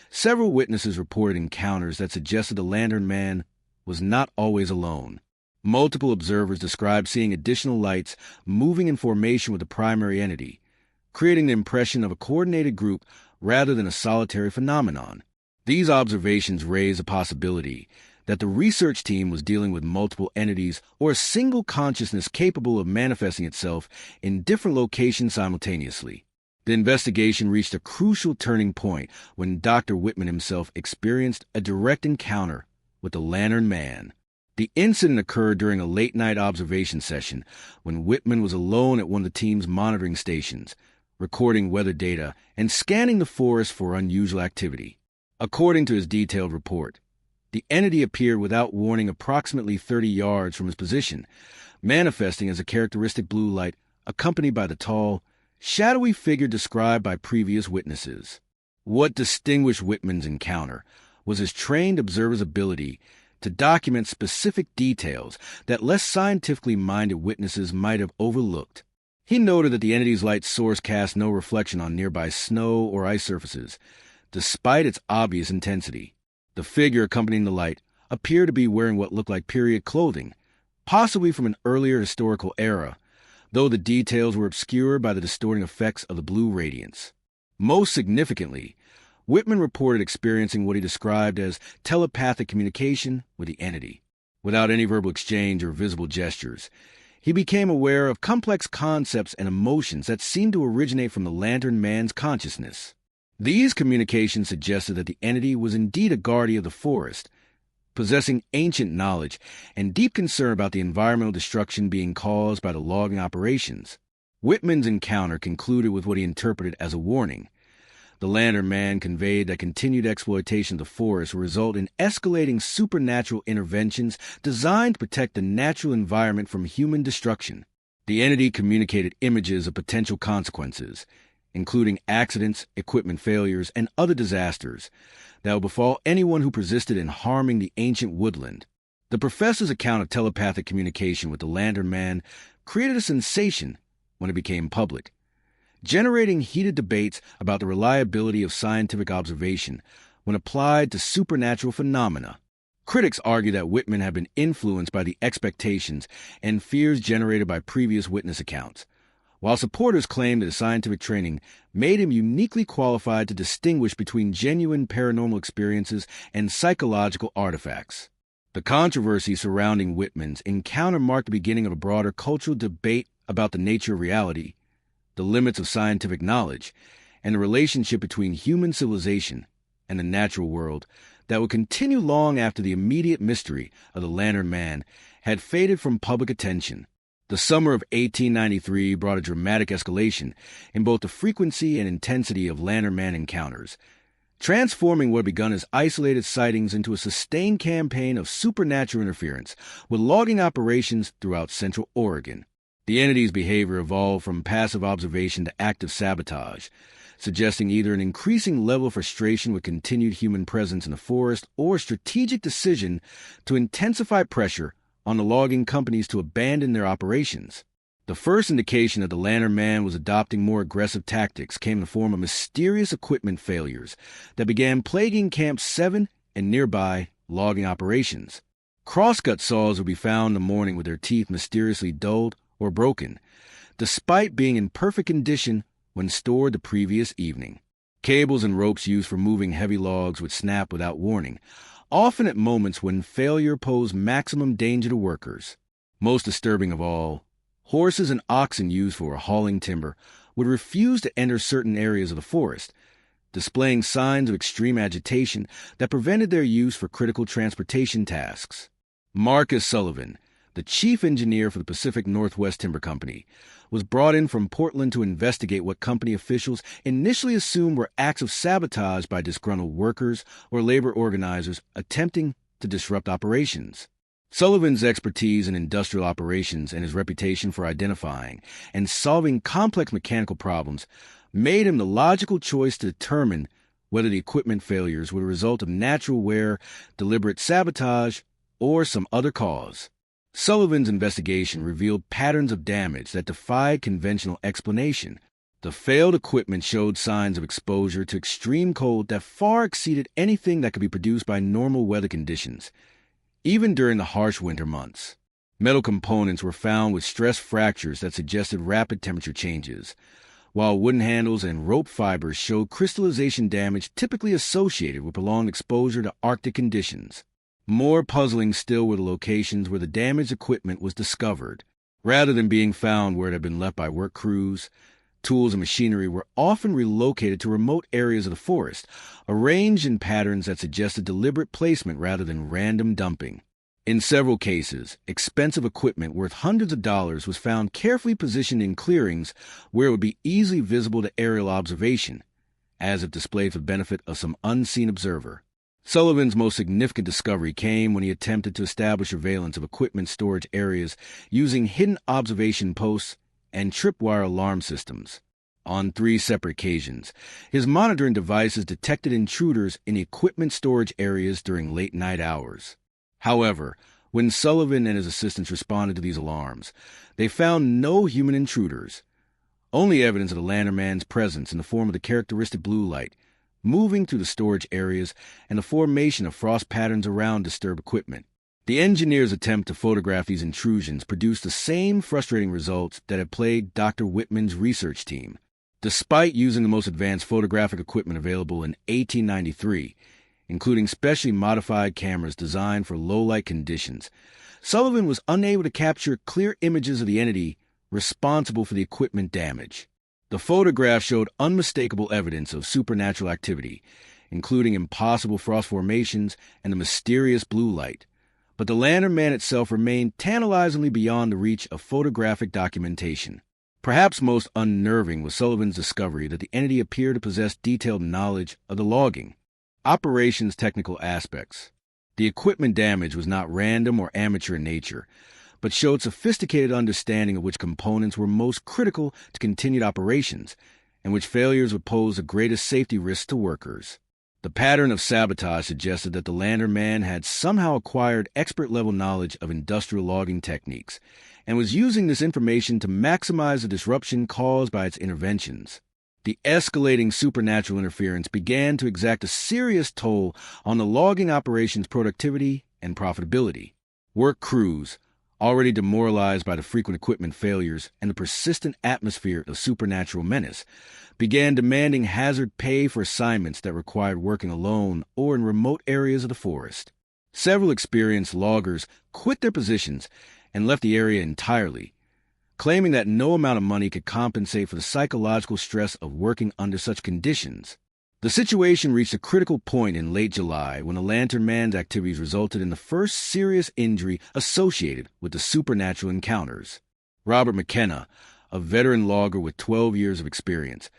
several witnesses reported encounters that suggested the Lantern Man was not always alone. Multiple observers described seeing additional lights moving in formation with the primary entity, creating the impression of a coordinated group rather than a solitary phenomenon. These observations raise a possibility that the research team was dealing with multiple entities or a single consciousness capable of manifesting itself in different locations simultaneously. The investigation reached a crucial turning point when Dr. Woodsmen himself experienced a direct encounter with the Lantern Man. The incident occurred during a late-night observation session when Woodsmen was alone at one of the team's monitoring stations, recording weather data and scanning the forest for unusual activity. According to his detailed report, the entity appeared without warning approximately 30 yards from his position, manifesting as a characteristic blue light accompanied by the tall, shadowy figure described by previous witnesses. What distinguished Woodsmen's encounter was his trained observer's ability to document specific details that less scientifically minded witnesses might have overlooked. He noted that the entity's light source cast no reflection on nearby snow or ice surfaces, despite its obvious intensity. The figure accompanying the light appeared to be wearing what looked like period clothing, possibly from an earlier historical era, though the details were obscured by the distorting effects of the blue radiance. Most significantly, Woodsmen reported experiencing what he described as telepathic communication with the entity. Without any verbal exchange or visible gestures, he became aware of complex concepts and emotions that seemed to originate from the Lantern Man's consciousness. These communications suggested that the entity was indeed a guardian of the forest, possessing ancient knowledge and deep concern about the environmental destruction being caused by the logging operations. Woodsmen's encounter concluded with what he interpreted as a warning. The Lantern Man conveyed that continued exploitation of the forest would result in escalating supernatural interventions designed to protect the natural environment from human destruction. The entity communicated images of potential consequences, including accidents, equipment failures, and other disasters that would befall anyone who persisted in harming the ancient woodland. The professor's account of telepathic communication with the Lantern Man created a sensation when it became public, generating heated debates about the reliability of scientific observation when applied to supernatural phenomena. Critics argue that Woodsmen had been influenced by the expectations and fears generated by previous witness accounts, while supporters claim that his scientific training made him uniquely qualified to distinguish between genuine paranormal experiences and psychological artifacts. The controversy surrounding Woodsmen's encounter marked the beginning of a broader cultural debate about the nature of reality, the limits of scientific knowledge, and the relationship between human civilization and the natural world that would continue long after the immediate mystery of the Lantern Man had faded from public attention. The summer of 1893 brought a dramatic escalation in both the frequency and intensity of Lantern Man encounters, transforming what had begun as isolated sightings into a sustained campaign of supernatural interference with logging operations throughout Central Oregon. The entity's behavior evolved from passive observation to active sabotage, suggesting either an increasing level of frustration with continued human presence in the forest or a strategic decision to intensify pressure on the logging companies to abandon their operations. The first indication that the Lantern Man was adopting more aggressive tactics came in the form of mysterious equipment failures that began plaguing Camp 7 and nearby logging operations. Crosscut saws would be found in the morning with their teeth mysteriously dulled or broken, despite being in perfect condition when stored the previous evening. Cables and ropes used for moving heavy logs would snap without warning, often at moments when failure posed maximum danger to workers. Most disturbing of all, horses and oxen used for hauling timber would refuse to enter certain areas of the forest, displaying signs of extreme agitation that prevented their use for critical transportation tasks. Marcus Sullivan, the chief engineer for the Pacific Northwest Timber Company, was brought in from Portland to investigate what company officials initially assumed were acts of sabotage by disgruntled workers or labor organizers attempting to disrupt operations. Sullivan's expertise in industrial operations and his reputation for identifying and solving complex mechanical problems made him the logical choice to determine whether the equipment failures were the result of natural wear, deliberate sabotage, or some other cause. Sullivan's investigation revealed patterns of damage that defied conventional explanation. The failed equipment showed signs of exposure to extreme cold that far exceeded anything that could be produced by normal weather conditions, even during the harsh winter months. Metal components were found with stress fractures that suggested rapid temperature changes, while wooden handles and rope fibers showed crystallization damage typically associated with prolonged exposure to Arctic conditions. More puzzling still were the locations where the damaged equipment was discovered. Rather than being found where it had been left by work crews, tools and machinery were often relocated to remote areas of the forest, arranged in patterns that suggested deliberate placement rather than random dumping. In several cases, expensive equipment worth hundreds of dollars was found carefully positioned in clearings where it would be easily visible to aerial observation, as if displayed for the benefit of some unseen observer. Sullivan's most significant discovery came when he attempted to establish surveillance of equipment storage areas using hidden observation posts and tripwire alarm systems. On 3 separate occasions, his monitoring devices detected intruders in equipment storage areas during late-night hours. However, when Sullivan and his assistants responded to these alarms, they found no human intruders, only evidence of the lantern man's presence in the form of the characteristic blue light moving through the storage areas and the formation of frost patterns around disturbed equipment. The engineers' attempt to photograph these intrusions produced the same frustrating results that had plagued Dr. Whitman's research team. Despite using the most advanced photographic equipment available in 1893, including specially modified cameras designed for low-light conditions, Sullivan was unable to capture clear images of the entity responsible for the equipment damage. The photograph showed unmistakable evidence of supernatural activity, including impossible frost formations and the mysterious blue light, but the lantern man itself remained tantalizingly beyond the reach of photographic documentation. Perhaps most unnerving was Sullivan's discovery that the entity appeared to possess detailed knowledge of the logging operations technical aspects. The equipment damage was not random or amateur in nature, but showed sophisticated understanding of which components were most critical to continued operations and which failures would pose the greatest safety risks to workers. The pattern of sabotage suggested that the lantern man had somehow acquired expert-level knowledge of industrial logging techniques and was using this information to maximize the disruption caused by its interventions. The escalating supernatural interference began to exact a serious toll on the logging operations' productivity and profitability. Work crews, already demoralized by the frequent equipment failures and the persistent atmosphere of supernatural menace, began demanding hazard pay for assignments that required working alone or in remote areas of the forest. Several experienced loggers quit their positions and left the area entirely, claiming that no amount of money could compensate for the psychological stress of working under such conditions. The situation reached a critical point in late July when the lantern man's activities resulted in the first serious injury associated with the supernatural encounters. Robert McKenna, a veteran logger with 12 years of experience,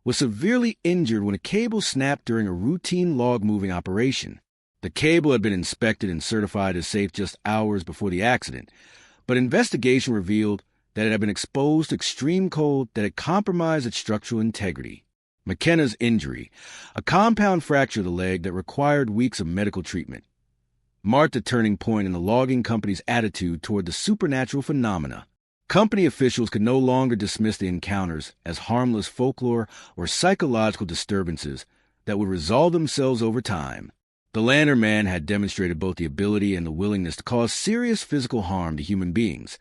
was severely injured when a cable snapped during a routine log-moving operation. The cable had been inspected and certified as safe just hours before the accident, but investigation revealed that it had been exposed to extreme cold that had compromised its structural integrity. McKenna's injury, a compound fracture of the leg that required weeks of medical treatment, marked a turning point in the logging company's attitude toward the supernatural phenomena. Company officials could no longer dismiss the encounters as harmless folklore or psychological disturbances that would resolve themselves over time. The lantern man had demonstrated both the ability and the willingness to cause serious physical harm to human beings,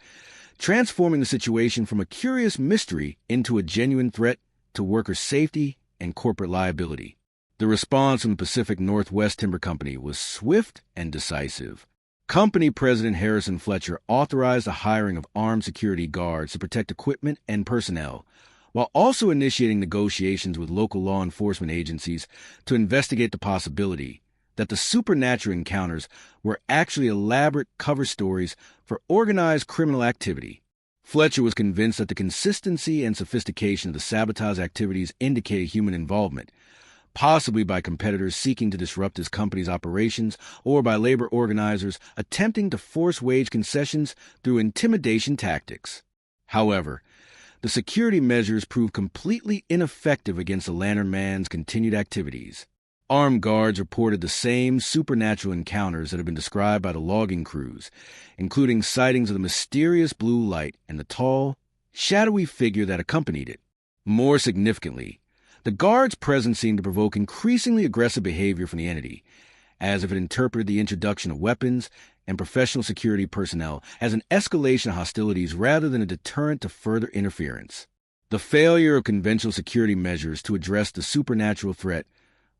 transforming the situation from a curious mystery into a genuine threat to worker safety and corporate liability. The response from the Pacific Northwest Timber Company was swift and decisive. Company President Harrison Fletcher authorized the hiring of armed security guards to protect equipment and personnel, while also initiating negotiations with local law enforcement agencies to investigate the possibility that the supernatural encounters were actually elaborate cover stories for organized criminal activity. Fletcher was convinced that the consistency and sophistication of the sabotage activities indicated human involvement, possibly by competitors seeking to disrupt his company's operations or by labor organizers attempting to force wage concessions through intimidation tactics. However, the security measures proved completely ineffective against the Lantern Man's continued activities. Armed guards reported the same supernatural encounters that had been described by the logging crews, including sightings of the mysterious blue light and the tall, shadowy figure that accompanied it. More significantly, the guard's presence seemed to provoke increasingly aggressive behavior from the entity, as if it interpreted the introduction of weapons and professional security personnel as an escalation of hostilities rather than a deterrent to further interference. The failure of conventional security measures to address the supernatural threat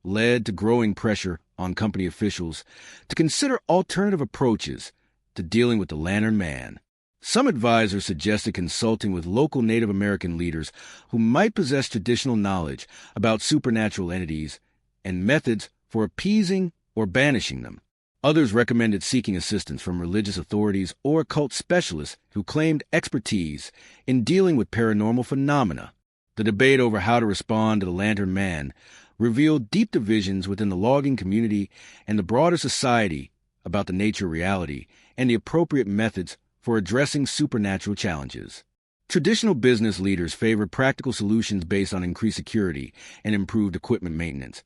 led to growing pressure on company officials to consider alternative approaches to dealing with the Lantern Man. Some advisors suggested consulting with local Native American leaders who might possess traditional knowledge about supernatural entities and methods for appeasing or banishing them. Others recommended seeking assistance from religious authorities or occult specialists who claimed expertise in dealing with paranormal phenomena. The debate over how to respond to the Lantern Man revealed deep divisions within the logging community and the broader society about the nature of reality and the appropriate methods for addressing supernatural challenges. Traditional business leaders favored practical solutions based on increased security and improved equipment maintenance,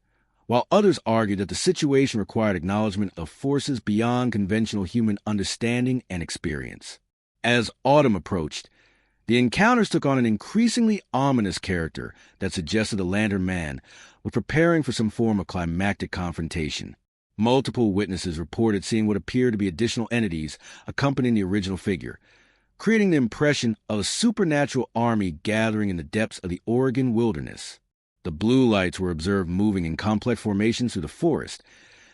while others argued that the situation required acknowledgement of forces beyond conventional human understanding and experience. As autumn approached, the encounters took on an increasingly ominous character that suggested the Lantern Man was preparing for some form of climactic confrontation. Multiple witnesses reported seeing what appeared to be additional entities accompanying the original figure, creating the impression of a supernatural army gathering in the depths of the Oregon wilderness. The blue lights were observed moving in complex formations through the forest,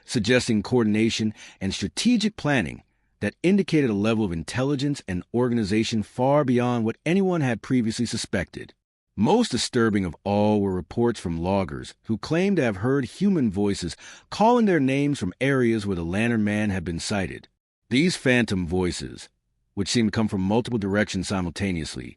suggesting coordination and strategic planning that indicated a level of intelligence and organization far beyond what anyone had previously suspected. Most disturbing of all were reports from loggers who claimed to have heard human voices calling their names from areas where the Lantern Man had been sighted. These phantom voices, which seemed to come from multiple directions simultaneously,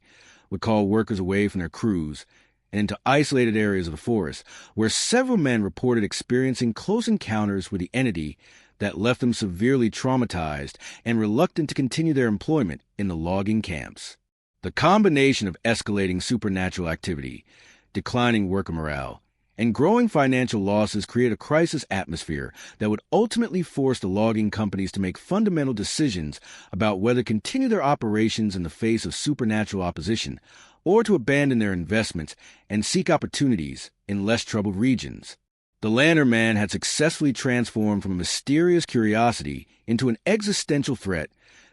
would call workers away from their crews and into isolated areas of the forest, where several men reported experiencing close encounters with the entity that left them severely traumatized and reluctant to continue their employment in the logging camps. The combination of escalating supernatural activity, declining worker morale, and growing financial losses created a crisis atmosphere that would ultimately force the logging companies to make fundamental decisions about whether to continue their operations in the face of supernatural opposition or to abandon their investments and seek opportunities in less troubled regions. The Lantern Man had successfully transformed from a mysterious curiosity into an existential threat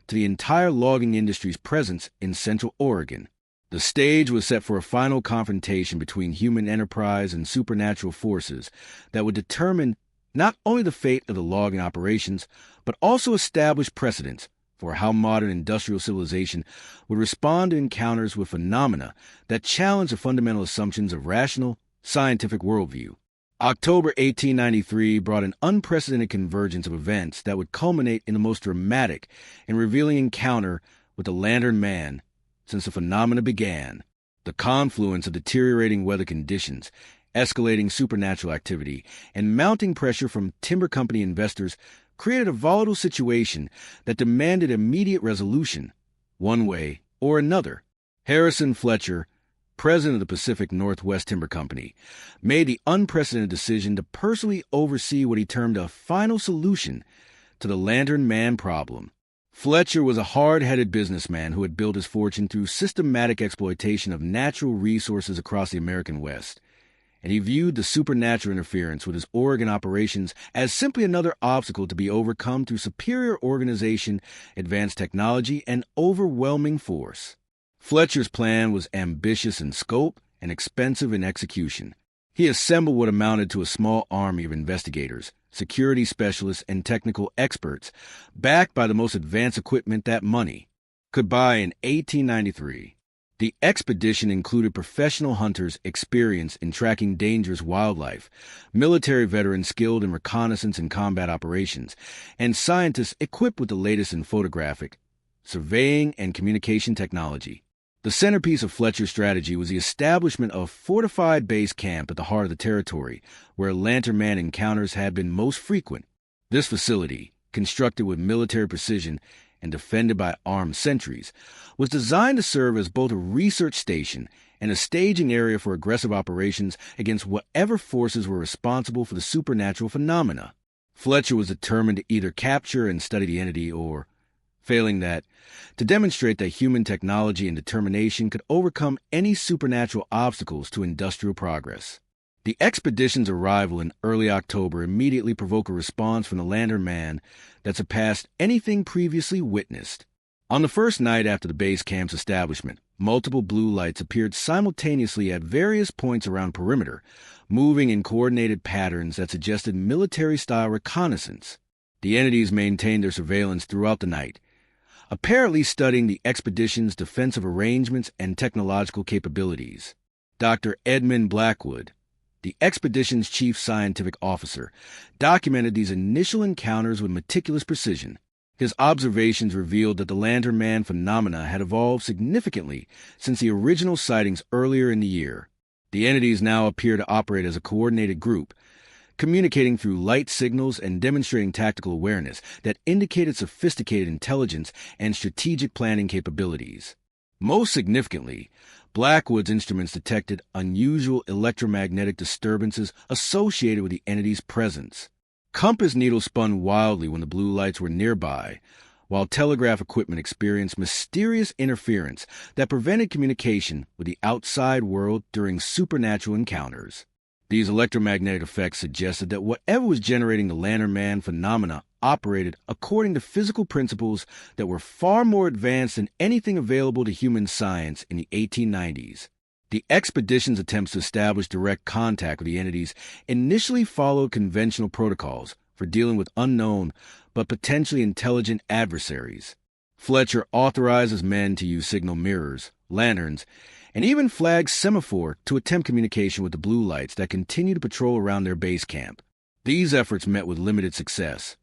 to the entire logging industry's presence in Central Oregon. The stage was set for a final confrontation between human enterprise and supernatural forces that would determine not only the fate of the logging operations, but also establish precedents for how modern industrial civilization would respond to encounters with phenomena that challenge the fundamental assumptions of rational, scientific worldview. October 1893 brought an unprecedented convergence of events that would culminate in the most dramatic and revealing encounter with the Lantern Man since the phenomena began. The confluence of deteriorating weather conditions, escalating supernatural activity, and mounting pressure from timber company investors created a volatile situation that demanded immediate resolution, one way or another. Harrison Fletcher, president of the Pacific Northwest Timber Company, made the unprecedented decision to personally oversee what he termed a final solution to the Lantern Man problem. Fletcher was a hard-headed businessman who had built his fortune through systematic exploitation of natural resources across the American West, and he viewed the supernatural interference with his Oregon operations as simply another obstacle to be overcome through superior organization, advanced technology, and overwhelming force. Fletcher's plan was ambitious in scope and expensive in execution. He assembled what amounted to a small army of investigators, security specialists, and technical experts, backed by the most advanced equipment that money could buy in 1893. The expedition included professional hunters experienced in tracking dangerous wildlife, military veterans skilled in reconnaissance and combat operations, and scientists equipped with the latest in photographic, surveying, and communication technology. The centerpiece of Fletcher's strategy was the establishment of a fortified base camp at the heart of the territory, where Lantern Man encounters had been most frequent. This facility, constructed with military precision and defended by armed sentries, was designed to serve as both a research station and a staging area for aggressive operations against whatever forces were responsible for the supernatural phenomena. Fletcher was determined to either capture and study the entity or, failing that, to demonstrate that human technology and determination could overcome any supernatural obstacles to industrial progress. The expedition's arrival in early October immediately provoked a response from the Lantern Man that surpassed anything previously witnessed. On the first night after the base camp's establishment, multiple blue lights appeared simultaneously at various points around perimeter, moving in coordinated patterns that suggested military-style reconnaissance. The entities maintained their surveillance throughout the night, apparently studying the expedition's defensive arrangements and technological capabilities. Dr. Edmund Blackwood, the expedition's chief scientific officer, documented these initial encounters with meticulous precision. His observations revealed that the Lantern Man phenomena had evolved significantly since the original sightings earlier in the year. The entities now appear to operate as a coordinated group, communicating through light signals and demonstrating tactical awareness that indicated sophisticated intelligence and strategic planning capabilities. Most significantly, Blackwood's instruments detected unusual electromagnetic disturbances associated with the entity's presence. Compass needles spun wildly when the blue lights were nearby, while telegraph equipment experienced mysterious interference that prevented communication with the outside world during supernatural encounters. These electromagnetic effects suggested that whatever was generating the Lantern Man phenomena operated according to physical principles that were far more advanced than anything available to human science in the 1890s. The expedition's attempts to establish direct contact with the entities initially followed conventional protocols for dealing with unknown but potentially intelligent adversaries. Fletcher authorized his men to use signal mirrors, lanterns, and even flagged semaphore to attempt communication with the blue lights that continued to patrol around their base camp. These efforts met with limited success.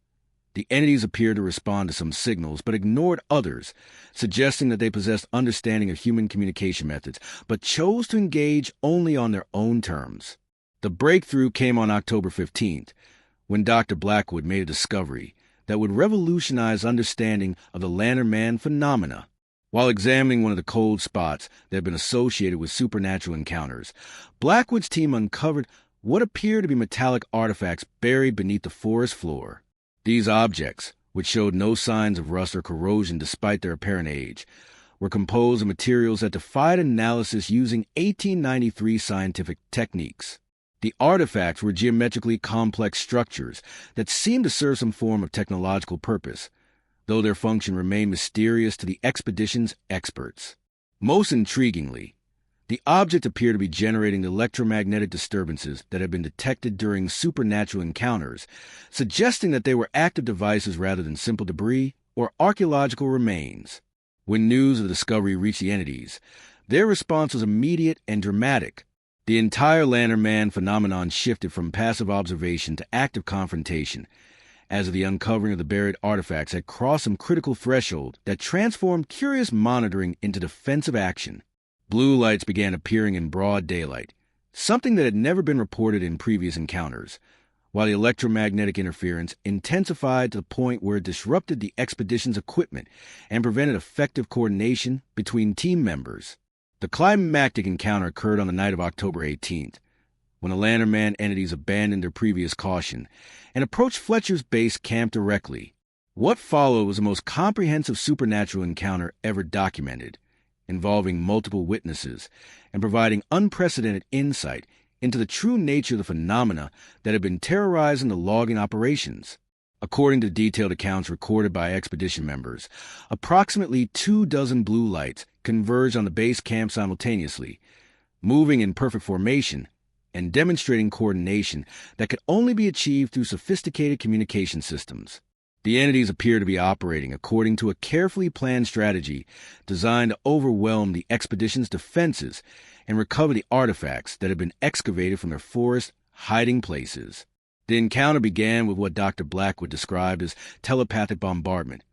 The entities appeared to respond to some signals, but ignored others, suggesting that they possessed understanding of human communication methods, but chose to engage only on their own terms. The breakthrough came on October 15th, when Dr. Blackwood made a discovery that would revolutionize understanding of the Lantern Man phenomena. While examining one of the cold spots that had been associated with supernatural encounters, Blackwood's team uncovered what appeared to be metallic artifacts buried beneath the forest floor. These objects, which showed no signs of rust or corrosion despite their apparent age, were composed of materials that defied analysis using 1893 scientific techniques. The artifacts were geometrically complex structures that seemed to serve some form of technological purpose, though their function remained mysterious to the expedition's experts. Most intriguingly, the object appeared to be generating the electromagnetic disturbances that had been detected during supernatural encounters, suggesting that they were active devices rather than simple debris or archaeological remains. When news of the discovery reached the entities, their response was immediate and dramatic. The entire Lantern Man phenomenon shifted from passive observation to active confrontation, as the uncovering of the buried artifacts had crossed some critical threshold that transformed curious monitoring into defensive action. Blue lights began appearing in broad daylight, something that had never been reported in previous encounters, while the electromagnetic interference intensified to the point where it disrupted the expedition's equipment and prevented effective coordination between team members. The climactic encounter occurred on the night of October 18th, when the Lantern Man entities abandoned their previous caution and approached Fletcher's base camp directly. What followed was the most comprehensive supernatural encounter ever documented, involving multiple witnesses and providing unprecedented insight into the true nature of the phenomena that had been terrorizing the logging operations. According to detailed accounts recorded by expedition members, approximately 24 blue lights converged on the base camp simultaneously, moving in perfect formation and demonstrating coordination that could only be achieved through sophisticated communication systems. The entities appear to be operating according to a carefully planned strategy designed to overwhelm the expedition's defenses and recover the artifacts that had been excavated from their forest hiding places. The encounter began with what Dr. Blackwood described as telepathic bombardment,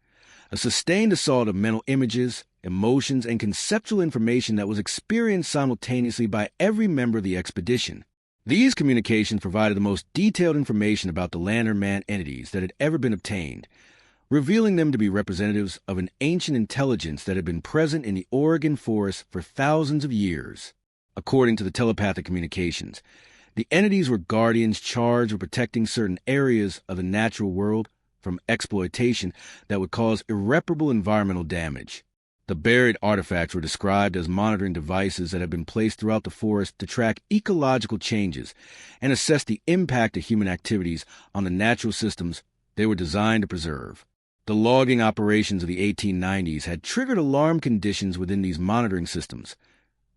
a sustained assault of mental images, emotions, and conceptual information that was experienced simultaneously by every member of the expedition. These communications provided the most detailed information about the Lantern Man entities that had ever been obtained, revealing them to be representatives of an ancient intelligence that had been present in the Oregon forest for thousands of years. According to the telepathic communications, the entities were guardians charged with protecting certain areas of the natural world from exploitation that would cause irreparable environmental damage. The buried artifacts were described as monitoring devices that had been placed throughout the forest to track ecological changes and assess the impact of human activities on the natural systems they were designed to preserve. The logging operations of the 1890s had triggered alarm conditions within these monitoring systems,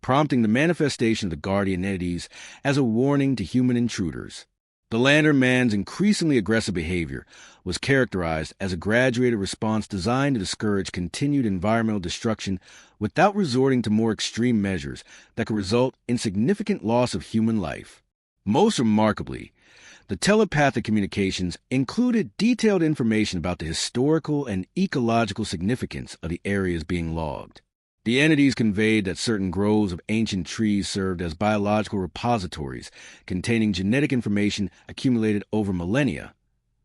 prompting the manifestation of the guardian entities as a warning to human intruders. The Lantern Man's increasingly aggressive behavior was characterized as a graduated response designed to discourage continued environmental destruction without resorting to more extreme measures that could result in significant loss of human life. Most remarkably, the telepathic communications included detailed information about the historical and ecological significance of the areas being logged. The entities conveyed that certain groves of ancient trees served as biological repositories containing genetic information accumulated over millennia,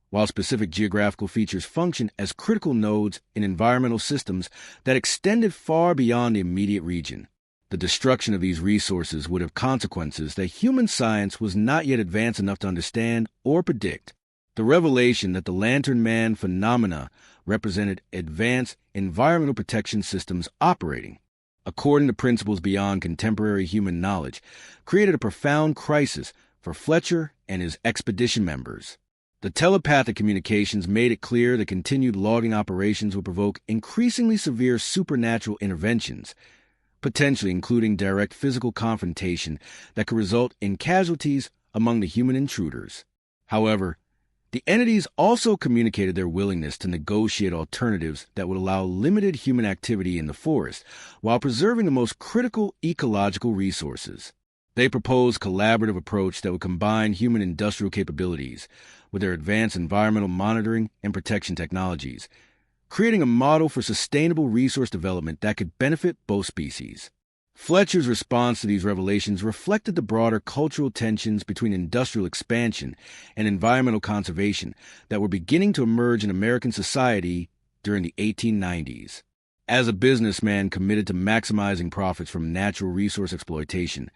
while specific geographical features functioned as critical nodes in environmental systems that extended far beyond the immediate region. The destruction of these resources would have consequences that human science was not yet advanced enough to understand or predict. The revelation that the Lantern Man phenomena represented advanced environmental protection systems operating according to principles beyond contemporary human knowledge created a profound crisis for Fletcher and his expedition members. The telepathic communications made it clear that continued logging operations would provoke increasingly severe supernatural interventions, potentially including direct physical confrontation that could result in casualties among the human intruders. However, the entities also communicated their willingness to negotiate alternatives that would allow limited human activity in the forest while preserving the most critical ecological resources. They proposed a collaborative approach that would combine human industrial capabilities with their advanced environmental monitoring and protection technologies, creating a model for sustainable resource development that could benefit both species. Fletcher's response to these revelations reflected the broader cultural tensions between industrial expansion and environmental conservation that were beginning to emerge in American society during the 1890s. As a businessman committed to maximizing profits from natural resource exploitation,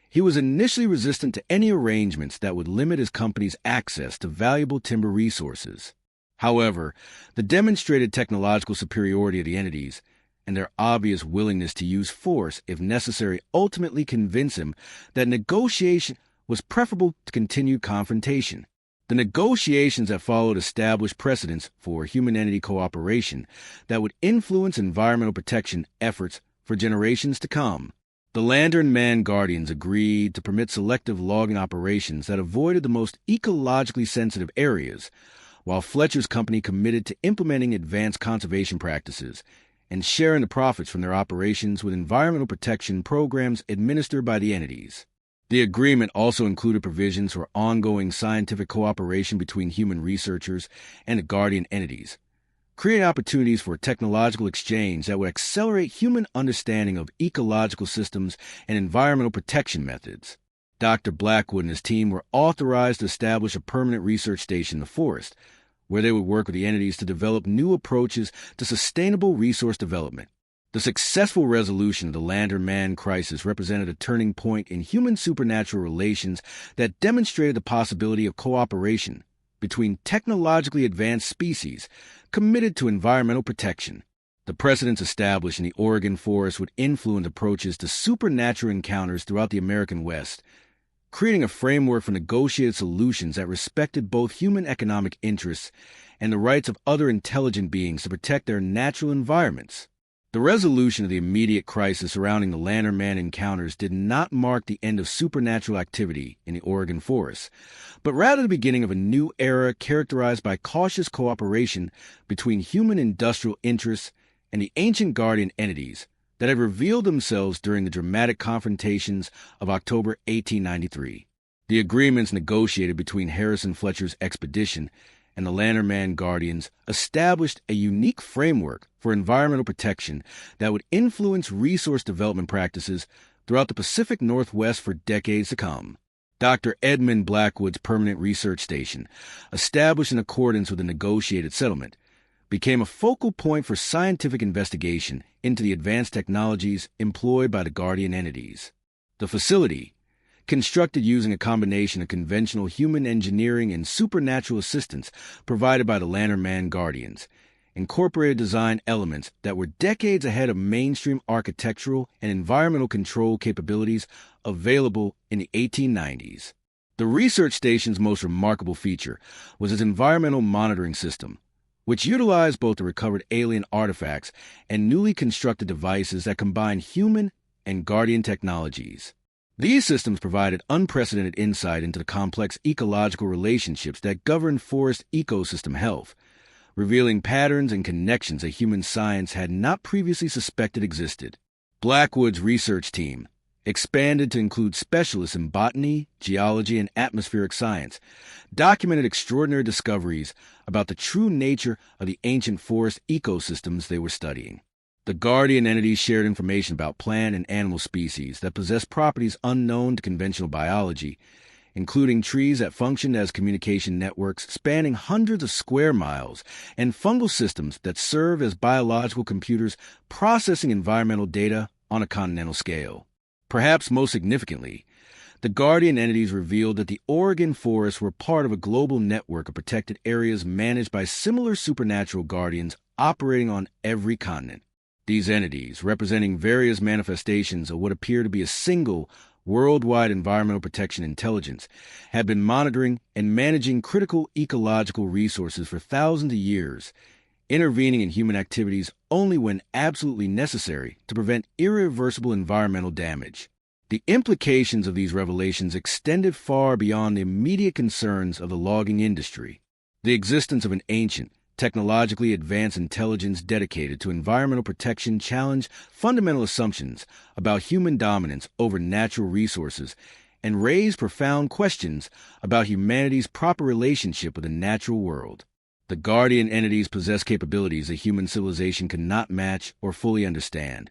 he was initially resistant to any arrangements that would limit his company's access to valuable timber resources. However, the demonstrated technological superiority of the entities and their obvious willingness to use force if necessary ultimately convince him that negotiation was preferable to continued confrontation. The negotiations that followed established precedents for human-entity cooperation that would influence environmental protection efforts for generations to come. The Lantern Man Guardians agreed to permit selective logging operations that avoided the most ecologically sensitive areas, while Fletcher's company committed to implementing advanced conservation practices and sharing the profits from their operations with environmental protection programs administered by the entities. The agreement also included provisions for ongoing scientific cooperation between human researchers and the guardian entities, creating opportunities for technological exchange that would accelerate human understanding of ecological systems and environmental protection methods. Dr. Blackwood and his team were authorized to establish a permanent research station in the forest, where they would work with the entities to develop new approaches to sustainable resource development. The successful resolution of the Lantern Man crisis represented a turning point in human supernatural relations that demonstrated the possibility of cooperation between technologically advanced species committed to environmental protection. The precedents established in the Oregon forest would influence approaches to supernatural encounters throughout the American West, creating a framework for negotiated solutions that respected both human economic interests and the rights of other intelligent beings to protect their natural environments. The resolution of the immediate crisis surrounding the Lantern Man encounters did not mark the end of supernatural activity in the Oregon forests, but rather the beginning of a new era characterized by cautious cooperation between human industrial interests and the ancient guardian entities that had revealed themselves during the dramatic confrontations of October 1893. The agreements negotiated between Harrison Fletcher's expedition and the Lantern Man Guardians established a unique framework for environmental protection that would influence resource development practices throughout the Pacific Northwest for decades to come. Dr. Edmund Blackwood's permanent research station, established in accordance with the negotiated settlement, became a focal point for scientific investigation into the advanced technologies employed by the Guardian entities. The facility, constructed using a combination of conventional human engineering and supernatural assistance provided by the Lantern Man Guardians, incorporated design elements that were decades ahead of mainstream architectural and environmental control capabilities available in the 1890s. The research station's most remarkable feature was its environmental monitoring system, which utilized both the recovered alien artifacts and newly constructed devices that combined human and Guardian technologies. These systems provided unprecedented insight into the complex ecological relationships that govern forest ecosystem health, revealing patterns and connections that human science had not previously suspected existed. Blackwood's research team, expanded to include specialists in botany, geology, and atmospheric science, documented extraordinary discoveries about the true nature of the ancient forest ecosystems they were studying. The Guardian entities shared information about plant and animal species that possess properties unknown to conventional biology, including trees that functioned as communication networks spanning hundreds of square miles and fungal systems that serve as biological computers processing environmental data on a continental scale. Perhaps most significantly, the Guardian entities revealed that the Oregon forests were part of a global network of protected areas managed by similar supernatural guardians operating on every continent. These entities, representing various manifestations of what appear to be a single worldwide environmental protection intelligence, have been monitoring and managing critical ecological resources for thousands of years, intervening in human activities only when absolutely necessary to prevent irreversible environmental damage. The implications of these revelations extended far beyond the immediate concerns of the logging industry. The existence of an ancient, technologically advanced intelligence dedicated to environmental protection challenged fundamental assumptions about human dominance over natural resources and raised profound questions about humanity's proper relationship with the natural world. The Guardian entities possess capabilities that human civilization could not match or fully understand,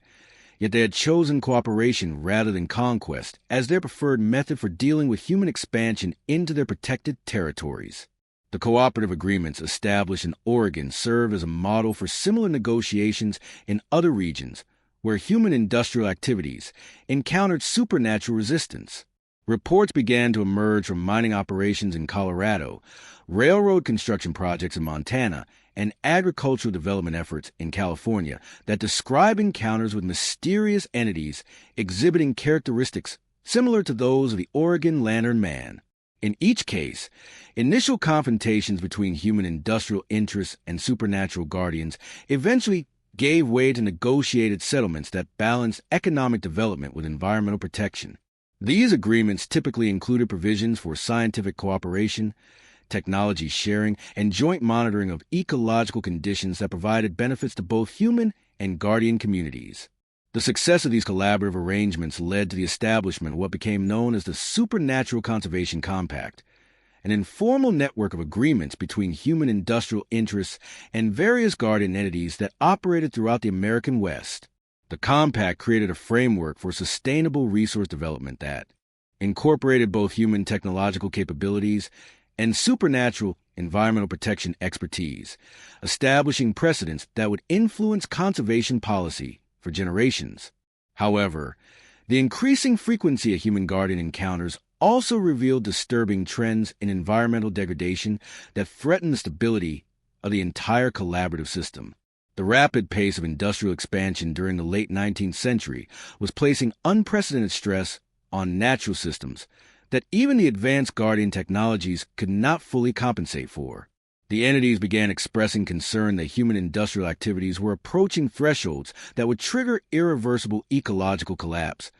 yet they had chosen cooperation rather than conquest as their preferred method for dealing with human expansion into their protected territories. The cooperative agreements established in Oregon serve as a model for similar negotiations in other regions where human industrial activities encountered supernatural resistance. Reports began to emerge from mining operations in Colorado, railroad construction projects in Montana, and agricultural development efforts in California that describe encounters with mysterious entities exhibiting characteristics similar to those of the Oregon Lantern Man. In each case, initial confrontations between human industrial interests and supernatural guardians eventually gave way to negotiated settlements that balanced economic development with environmental protection. These agreements typically included provisions for scientific cooperation, technology sharing, and joint monitoring of ecological conditions that provided benefits to both human and guardian communities. The success of these collaborative arrangements led to the establishment of what became known as the Supernatural Conservation Compact, an informal network of agreements between human industrial interests and various guardian entities that operated throughout the American West. The compact created a framework for sustainable resource development that incorporated both human technological capabilities and supernatural environmental protection expertise, establishing precedents that would influence conservation policy for generations. However, the increasing frequency of human guardian encounters also revealed disturbing trends in environmental degradation that threatened the stability of the entire collaborative system. The rapid pace of industrial expansion during the late 19th century was placing unprecedented stress on natural systems that even the advanced guardian technologies could not fully compensate for. The entities began expressing concern that human industrial activities were approaching thresholds that would trigger irreversible ecological collapse,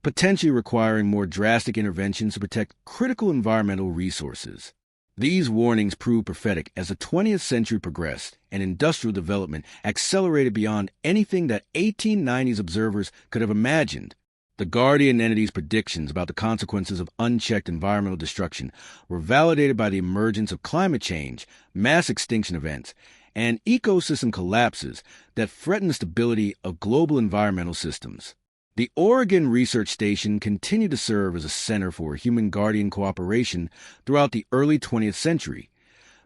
potentially requiring more drastic interventions to protect critical environmental resources. These warnings proved prophetic as the 20th century progressed and industrial development accelerated beyond anything that 1890s observers could have imagined. The Guardian entity's predictions about the consequences of unchecked environmental destruction were validated by the emergence of climate change, mass extinction events, and ecosystem collapses that threaten the stability of global environmental systems. The Oregon Research Station continued to serve as a center for human guardian cooperation throughout the early 20th century,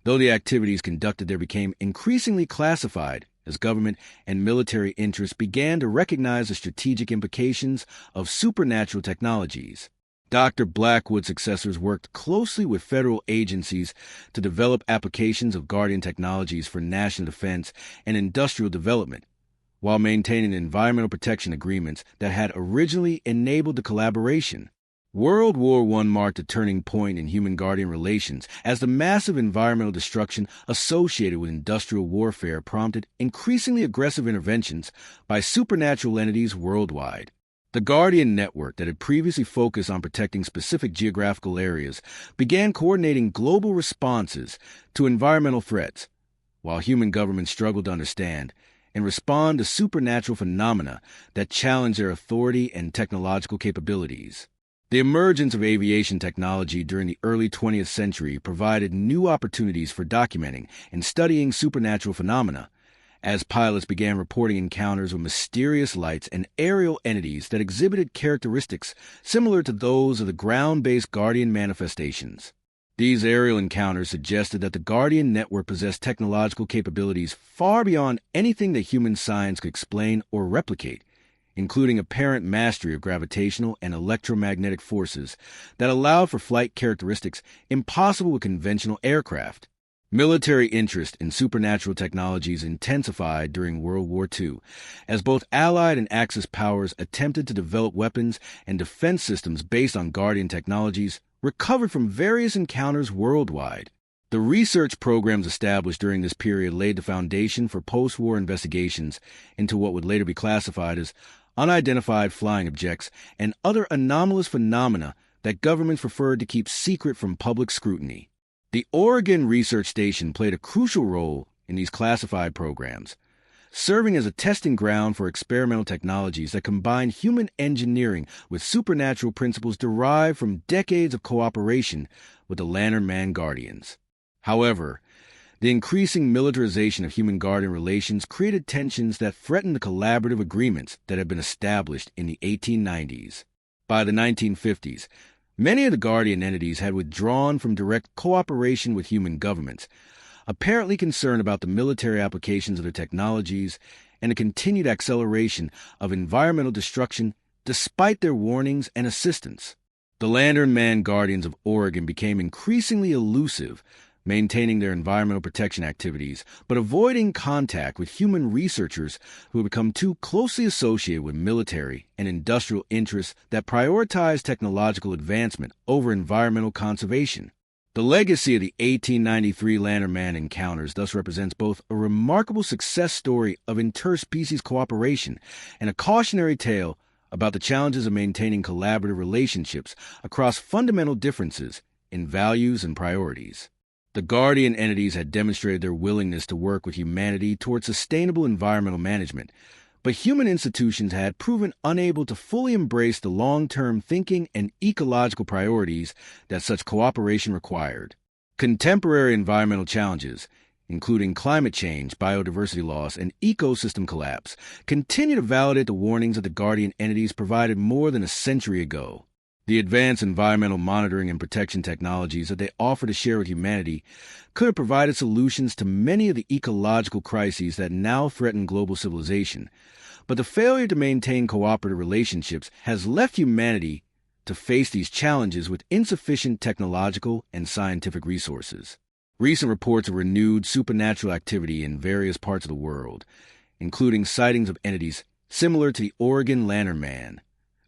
though the activities conducted there became increasingly classified as government and military interests began to recognize the strategic implications of supernatural technologies. Dr. Blackwood's successors worked closely with federal agencies to develop applications of guardian technologies for national defense and industrial development, while maintaining environmental protection agreements that had originally enabled the collaboration. World War I marked a turning point in human-guardian relations as the massive environmental destruction associated with industrial warfare prompted increasingly aggressive interventions by supernatural entities worldwide. The Guardian Network, that had previously focused on protecting specific geographical areas, began coordinating global responses to environmental threats, while human governments struggled to understand and respond to supernatural phenomena that challenge their authority and technological capabilities. The emergence of aviation technology during the early 20th century provided new opportunities for documenting and studying supernatural phenomena, as pilots began reporting encounters with mysterious lights and aerial entities that exhibited characteristics similar to those of the ground-based Guardian manifestations. These aerial encounters suggested that the Guardian Network possessed technological capabilities far beyond anything that human science could explain or replicate, including apparent mastery of gravitational and electromagnetic forces that allowed for flight characteristics impossible with conventional aircraft. Military interest in supernatural technologies intensified during World War II, as both Allied and Axis powers attempted to develop weapons and defense systems based on Guardian technologies recovered from various encounters worldwide. The research programs established during this period laid the foundation for post-war investigations into what would later be classified as unidentified flying objects and other anomalous phenomena that governments preferred to keep secret from public scrutiny. The Oregon Research Station played a crucial role in these classified programs, serving as a testing ground for experimental technologies that combine human engineering with supernatural principles derived from decades of cooperation with the Lantern Man Guardians. However, the increasing militarization of human guardian relations created tensions that threatened the collaborative agreements that had been established in the 1890s. By the 1950s, many of the Guardian entities had withdrawn from direct cooperation with human governments, apparently concerned about the military applications of their technologies and the continued acceleration of environmental destruction despite their warnings and assistance. The Lantern Man Guardians of Oregon became increasingly elusive, maintaining their environmental protection activities, but avoiding contact with human researchers who had become too closely associated with military and industrial interests that prioritized technological advancement over environmental conservation. The legacy of the 1893 Lantern Man encounters thus represents both a remarkable success story of interspecies cooperation and a cautionary tale about the challenges of maintaining collaborative relationships across fundamental differences in values and priorities. The Guardian entities had demonstrated their willingness to work with humanity toward sustainable environmental management, but human institutions had proven unable to fully embrace the long-term thinking and ecological priorities that such cooperation required. Contemporary environmental challenges, including climate change, biodiversity loss, and ecosystem collapse, continue to validate the warnings that the Guardian entities provided more than a century ago. The advanced environmental monitoring and protection technologies that they offer to share with humanity could have provided solutions to many of the ecological crises that now threaten global civilization, but the failure to maintain cooperative relationships has left humanity to face these challenges with insufficient technological and scientific resources. Recent reports of renewed supernatural activity in various parts of the world, including sightings of entities similar to the Oregon Lantern Man,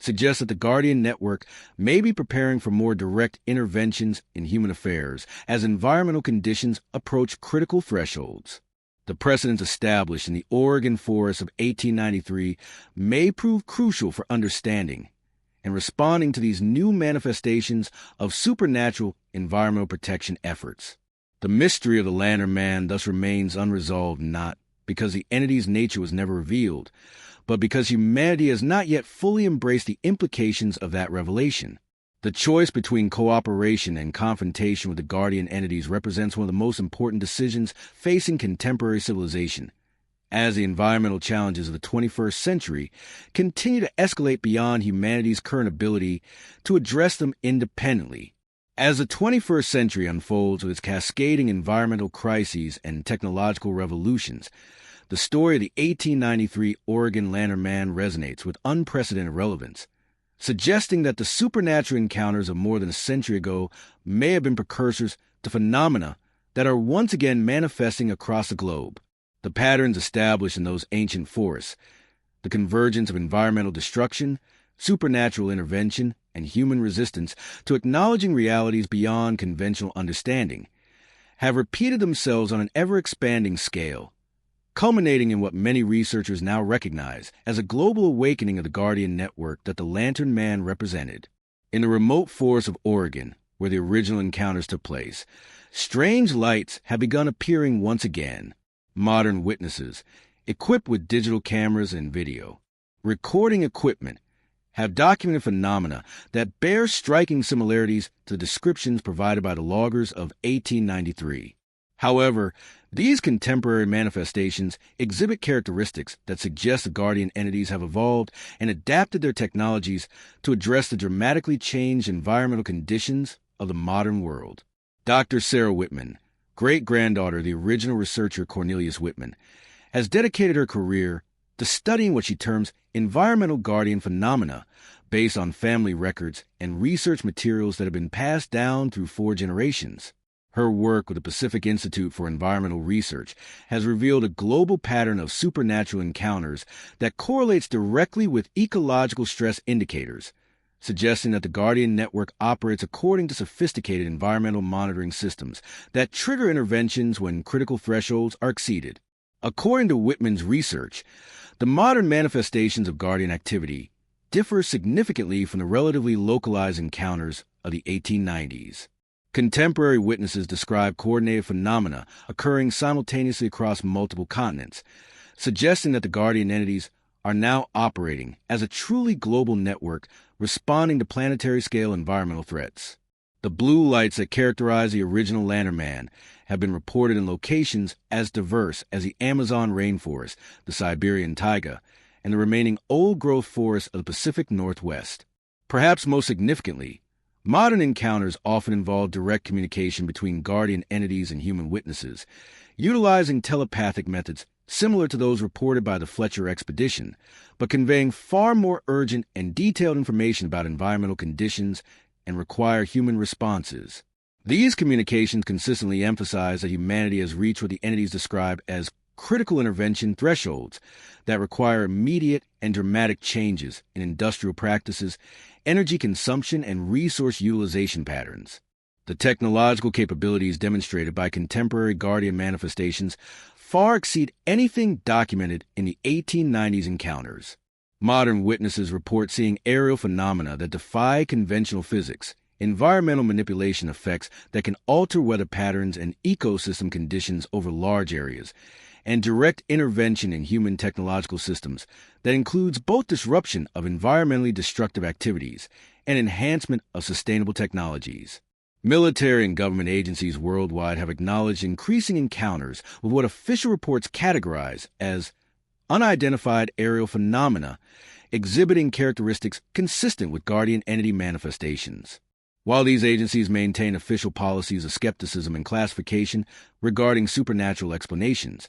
suggests that the Guardian Network may be preparing for more direct interventions in human affairs as environmental conditions approach critical thresholds. The precedents established in the Oregon forests of 1893 may prove crucial for understanding and responding to these new manifestations of supernatural environmental protection efforts. The mystery of the Lantern Man thus remains unresolved, not because the entity's nature was never revealed, but because humanity has not yet fully embraced the implications of that revelation. The choice between cooperation and confrontation with the guardian entities represents one of the most important decisions facing contemporary civilization, as the environmental challenges of the 21st century continue to escalate beyond humanity's current ability to address them independently. As the 21st century unfolds with its cascading environmental crises and technological revolutions, the story of the 1893 Oregon Lantern Man resonates with unprecedented relevance, suggesting that the supernatural encounters of more than a century ago may have been precursors to phenomena that are once again manifesting across the globe. The patterns established in those ancient forests, the convergence of environmental destruction, supernatural intervention, and human resistance to acknowledging realities beyond conventional understanding, have repeated themselves on an ever-expanding scale, culminating in what many researchers now recognize as a global awakening of the Guardian Network that the Lantern Man represented. In the remote forests of Oregon, where the original encounters took place, strange lights have begun appearing once again. Modern witnesses, equipped with digital cameras and video, recording equipment, have documented phenomena that bear striking similarities to the descriptions provided by the loggers of 1893. However, these contemporary manifestations exhibit characteristics that suggest the guardian entities have evolved and adapted their technologies to address the dramatically changed environmental conditions of the modern world. Dr. Sarah Whitman, great-granddaughter of the original researcher Cornelius Whitman, has dedicated her career to studying what she terms environmental guardian phenomena based on family records and research materials that have been passed down through 4 generations. Her work with the Pacific Institute for Environmental Research has revealed a global pattern of supernatural encounters that correlates directly with ecological stress indicators, suggesting that the Guardian Network operates according to sophisticated environmental monitoring systems that trigger interventions when critical thresholds are exceeded. According to Whitman's research, the modern manifestations of Guardian activity differ significantly from the relatively localized encounters of the 1890s. Contemporary witnesses describe coordinated phenomena occurring simultaneously across multiple continents, suggesting that the Guardian entities are now operating as a truly global network responding to planetary-scale environmental threats. The blue lights that characterize the original Lantern Man have been reported in locations as diverse as the Amazon rainforest, the Siberian taiga, and the remaining old-growth forests of the Pacific Northwest. Perhaps most significantly, modern encounters often involve direct communication between guardian entities and human witnesses, utilizing telepathic methods similar to those reported by the Fletcher expedition, but conveying far more urgent and detailed information about environmental conditions and require human responses. These communications consistently emphasize that humanity has reached what the entities describe as critical intervention thresholds that require immediate and dramatic changes in industrial practices, energy consumption, and resource utilization patterns. The technological capabilities demonstrated by contemporary Guardian manifestations far exceed anything documented in the 1890s encounters. Modern witnesses report seeing aerial phenomena that defy conventional physics, environmental manipulation effects that can alter weather patterns and ecosystem conditions over large areas, and direct intervention in human technological systems that includes both disruption of environmentally destructive activities and enhancement of sustainable technologies. Military and government agencies worldwide have acknowledged increasing encounters with what official reports categorize as unidentified aerial phenomena exhibiting characteristics consistent with guardian entity manifestations. While these agencies maintain official policies of skepticism and classification regarding supernatural explanations,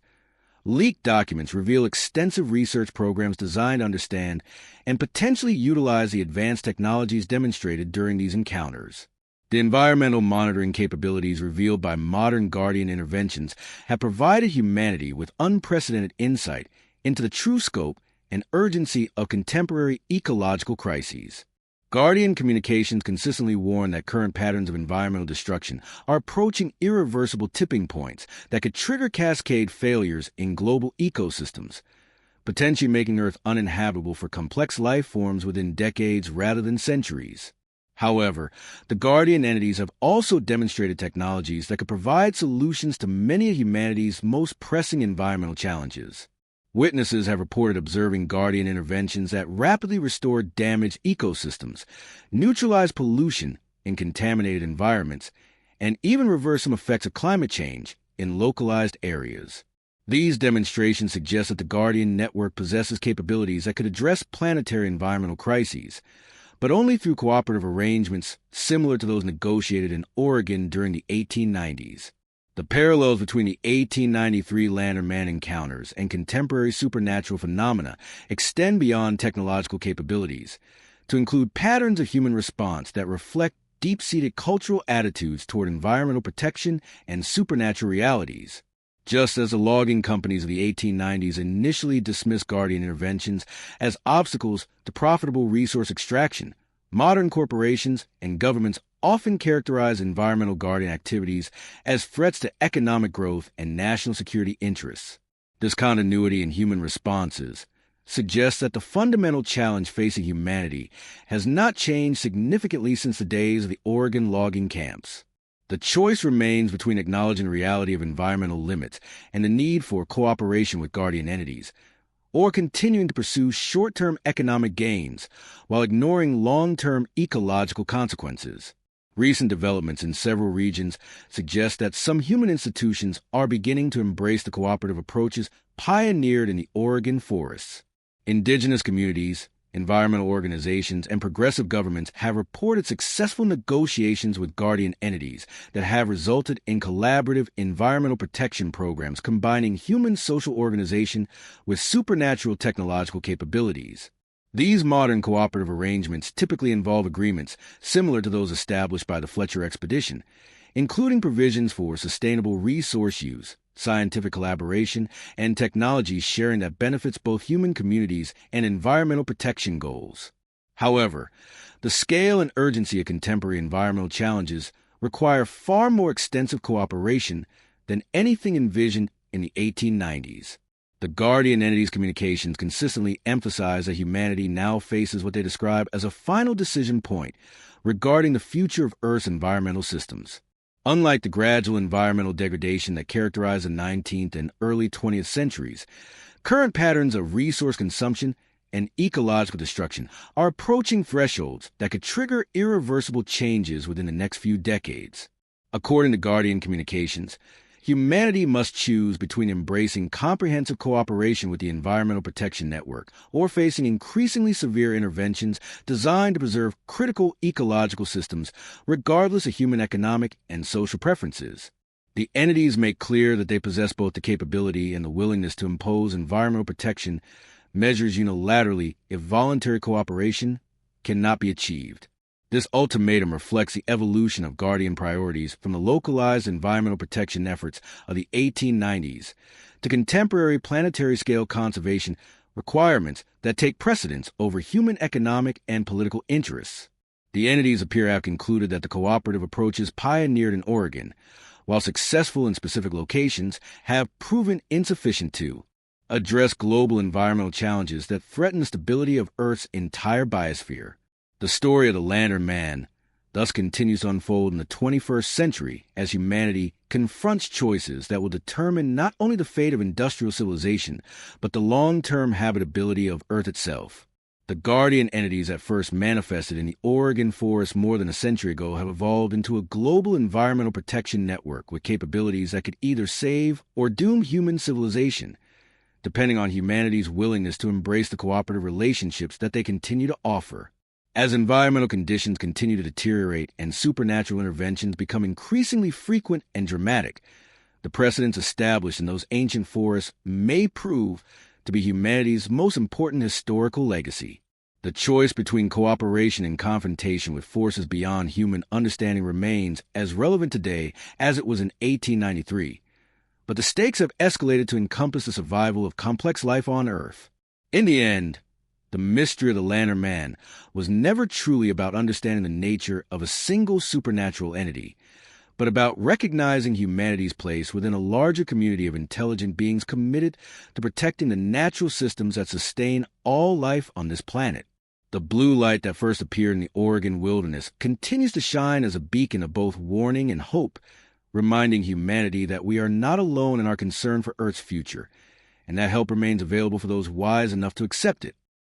leaked documents reveal extensive research programs designed to understand and potentially utilize the advanced technologies demonstrated during these encounters. The environmental monitoring capabilities revealed by modern Guardian interventions have provided humanity with unprecedented insight into the true scope and urgency of contemporary ecological crises. Guardian communications consistently warn that current patterns of environmental destruction are approaching irreversible tipping points that could trigger cascade failures in global ecosystems, potentially making Earth uninhabitable for complex life forms within decades rather than centuries. However, the Guardian entities have also demonstrated technologies that could provide solutions to many of humanity's most pressing environmental challenges. Witnesses have reported observing Guardian interventions that rapidly restore damaged ecosystems, neutralize pollution in contaminated environments, and even reverse some effects of climate change in localized areas. These demonstrations suggest that the Guardian network possesses capabilities that could address planetary environmental crises, but only through cooperative arrangements similar to those negotiated in Oregon during the 1890s. The parallels between the 1893 Lantern Man encounters and contemporary supernatural phenomena extend beyond technological capabilities to include patterns of human response that reflect deep-seated cultural attitudes toward environmental protection and supernatural realities. Just as the logging companies of the 1890s initially dismissed Guardian interventions as obstacles to profitable resource extraction, modern corporations and governments often characterize environmental Guardian activities as threats to economic growth and national security interests. This continuity in human responses suggests that the fundamental challenge facing humanity has not changed significantly since the days of the Oregon logging camps. The choice remains between acknowledging the reality of environmental limits and the need for cooperation with Guardian entities, or continuing to pursue short-term economic gains while ignoring long-term ecological consequences. Recent developments in several regions suggest that some human institutions are beginning to embrace the cooperative approaches pioneered in the Oregon forests. Indigenous communities, environmental organizations, and progressive governments have reported successful negotiations with Guardian entities that have resulted in collaborative environmental protection programs combining human social organization with supernatural technological capabilities. These modern cooperative arrangements typically involve agreements similar to those established by the Fletcher expedition, including provisions for sustainable resource use, scientific collaboration, and technology sharing that benefits both human communities and environmental protection goals. However, the scale and urgency of contemporary environmental challenges require far more extensive cooperation than anything envisioned in the 1890s. The Guardian entities' communications consistently emphasize that humanity now faces what they describe as a final decision point regarding the future of Earth's environmental systems. Unlike the gradual environmental degradation that characterized the 19th and early 20th centuries, current patterns of resource consumption and ecological destruction are approaching thresholds that could trigger irreversible changes within the next few decades. According to Guardian communications, humanity must choose between embracing comprehensive cooperation with the Environmental Protection Network or facing increasingly severe interventions designed to preserve critical ecological systems regardless of human economic and social preferences. The entities make clear that they possess both the capability and the willingness to impose environmental protection measures unilaterally if voluntary cooperation cannot be achieved. This ultimatum reflects the evolution of Guardian priorities from the localized environmental protection efforts of the 1890s to contemporary planetary-scale conservation requirements that take precedence over human economic and political interests. The entities appear to have concluded that the cooperative approaches pioneered in Oregon, while successful in specific locations, have proven insufficient to address global environmental challenges that threaten the stability of Earth's entire biosphere. The story of the Lantern Man thus continues to unfold in the 21st century as humanity confronts choices that will determine not only the fate of industrial civilization, but the long-term habitability of Earth itself. The Guardian entities that first manifested in the Oregon forest more than a century ago have evolved into a global environmental protection network with capabilities that could either save or doom human civilization, depending on humanity's willingness to embrace the cooperative relationships that they continue to offer. As environmental conditions continue to deteriorate and supernatural interventions become increasingly frequent and dramatic, the precedents established in those ancient forests may prove to be humanity's most important historical legacy. The choice between cooperation and confrontation with forces beyond human understanding remains as relevant today as it was in 1893, but the stakes have escalated to encompass the survival of complex life on Earth. In the end, the mystery of the Lantern Man was never truly about understanding the nature of a single supernatural entity, but about recognizing humanity's place within a larger community of intelligent beings committed to protecting the natural systems that sustain all life on this planet. The blue light that first appeared in the Oregon wilderness continues to shine as a beacon of both warning and hope, reminding humanity that we are not alone in our concern for Earth's future, and that help remains available for those wise enough to accept it.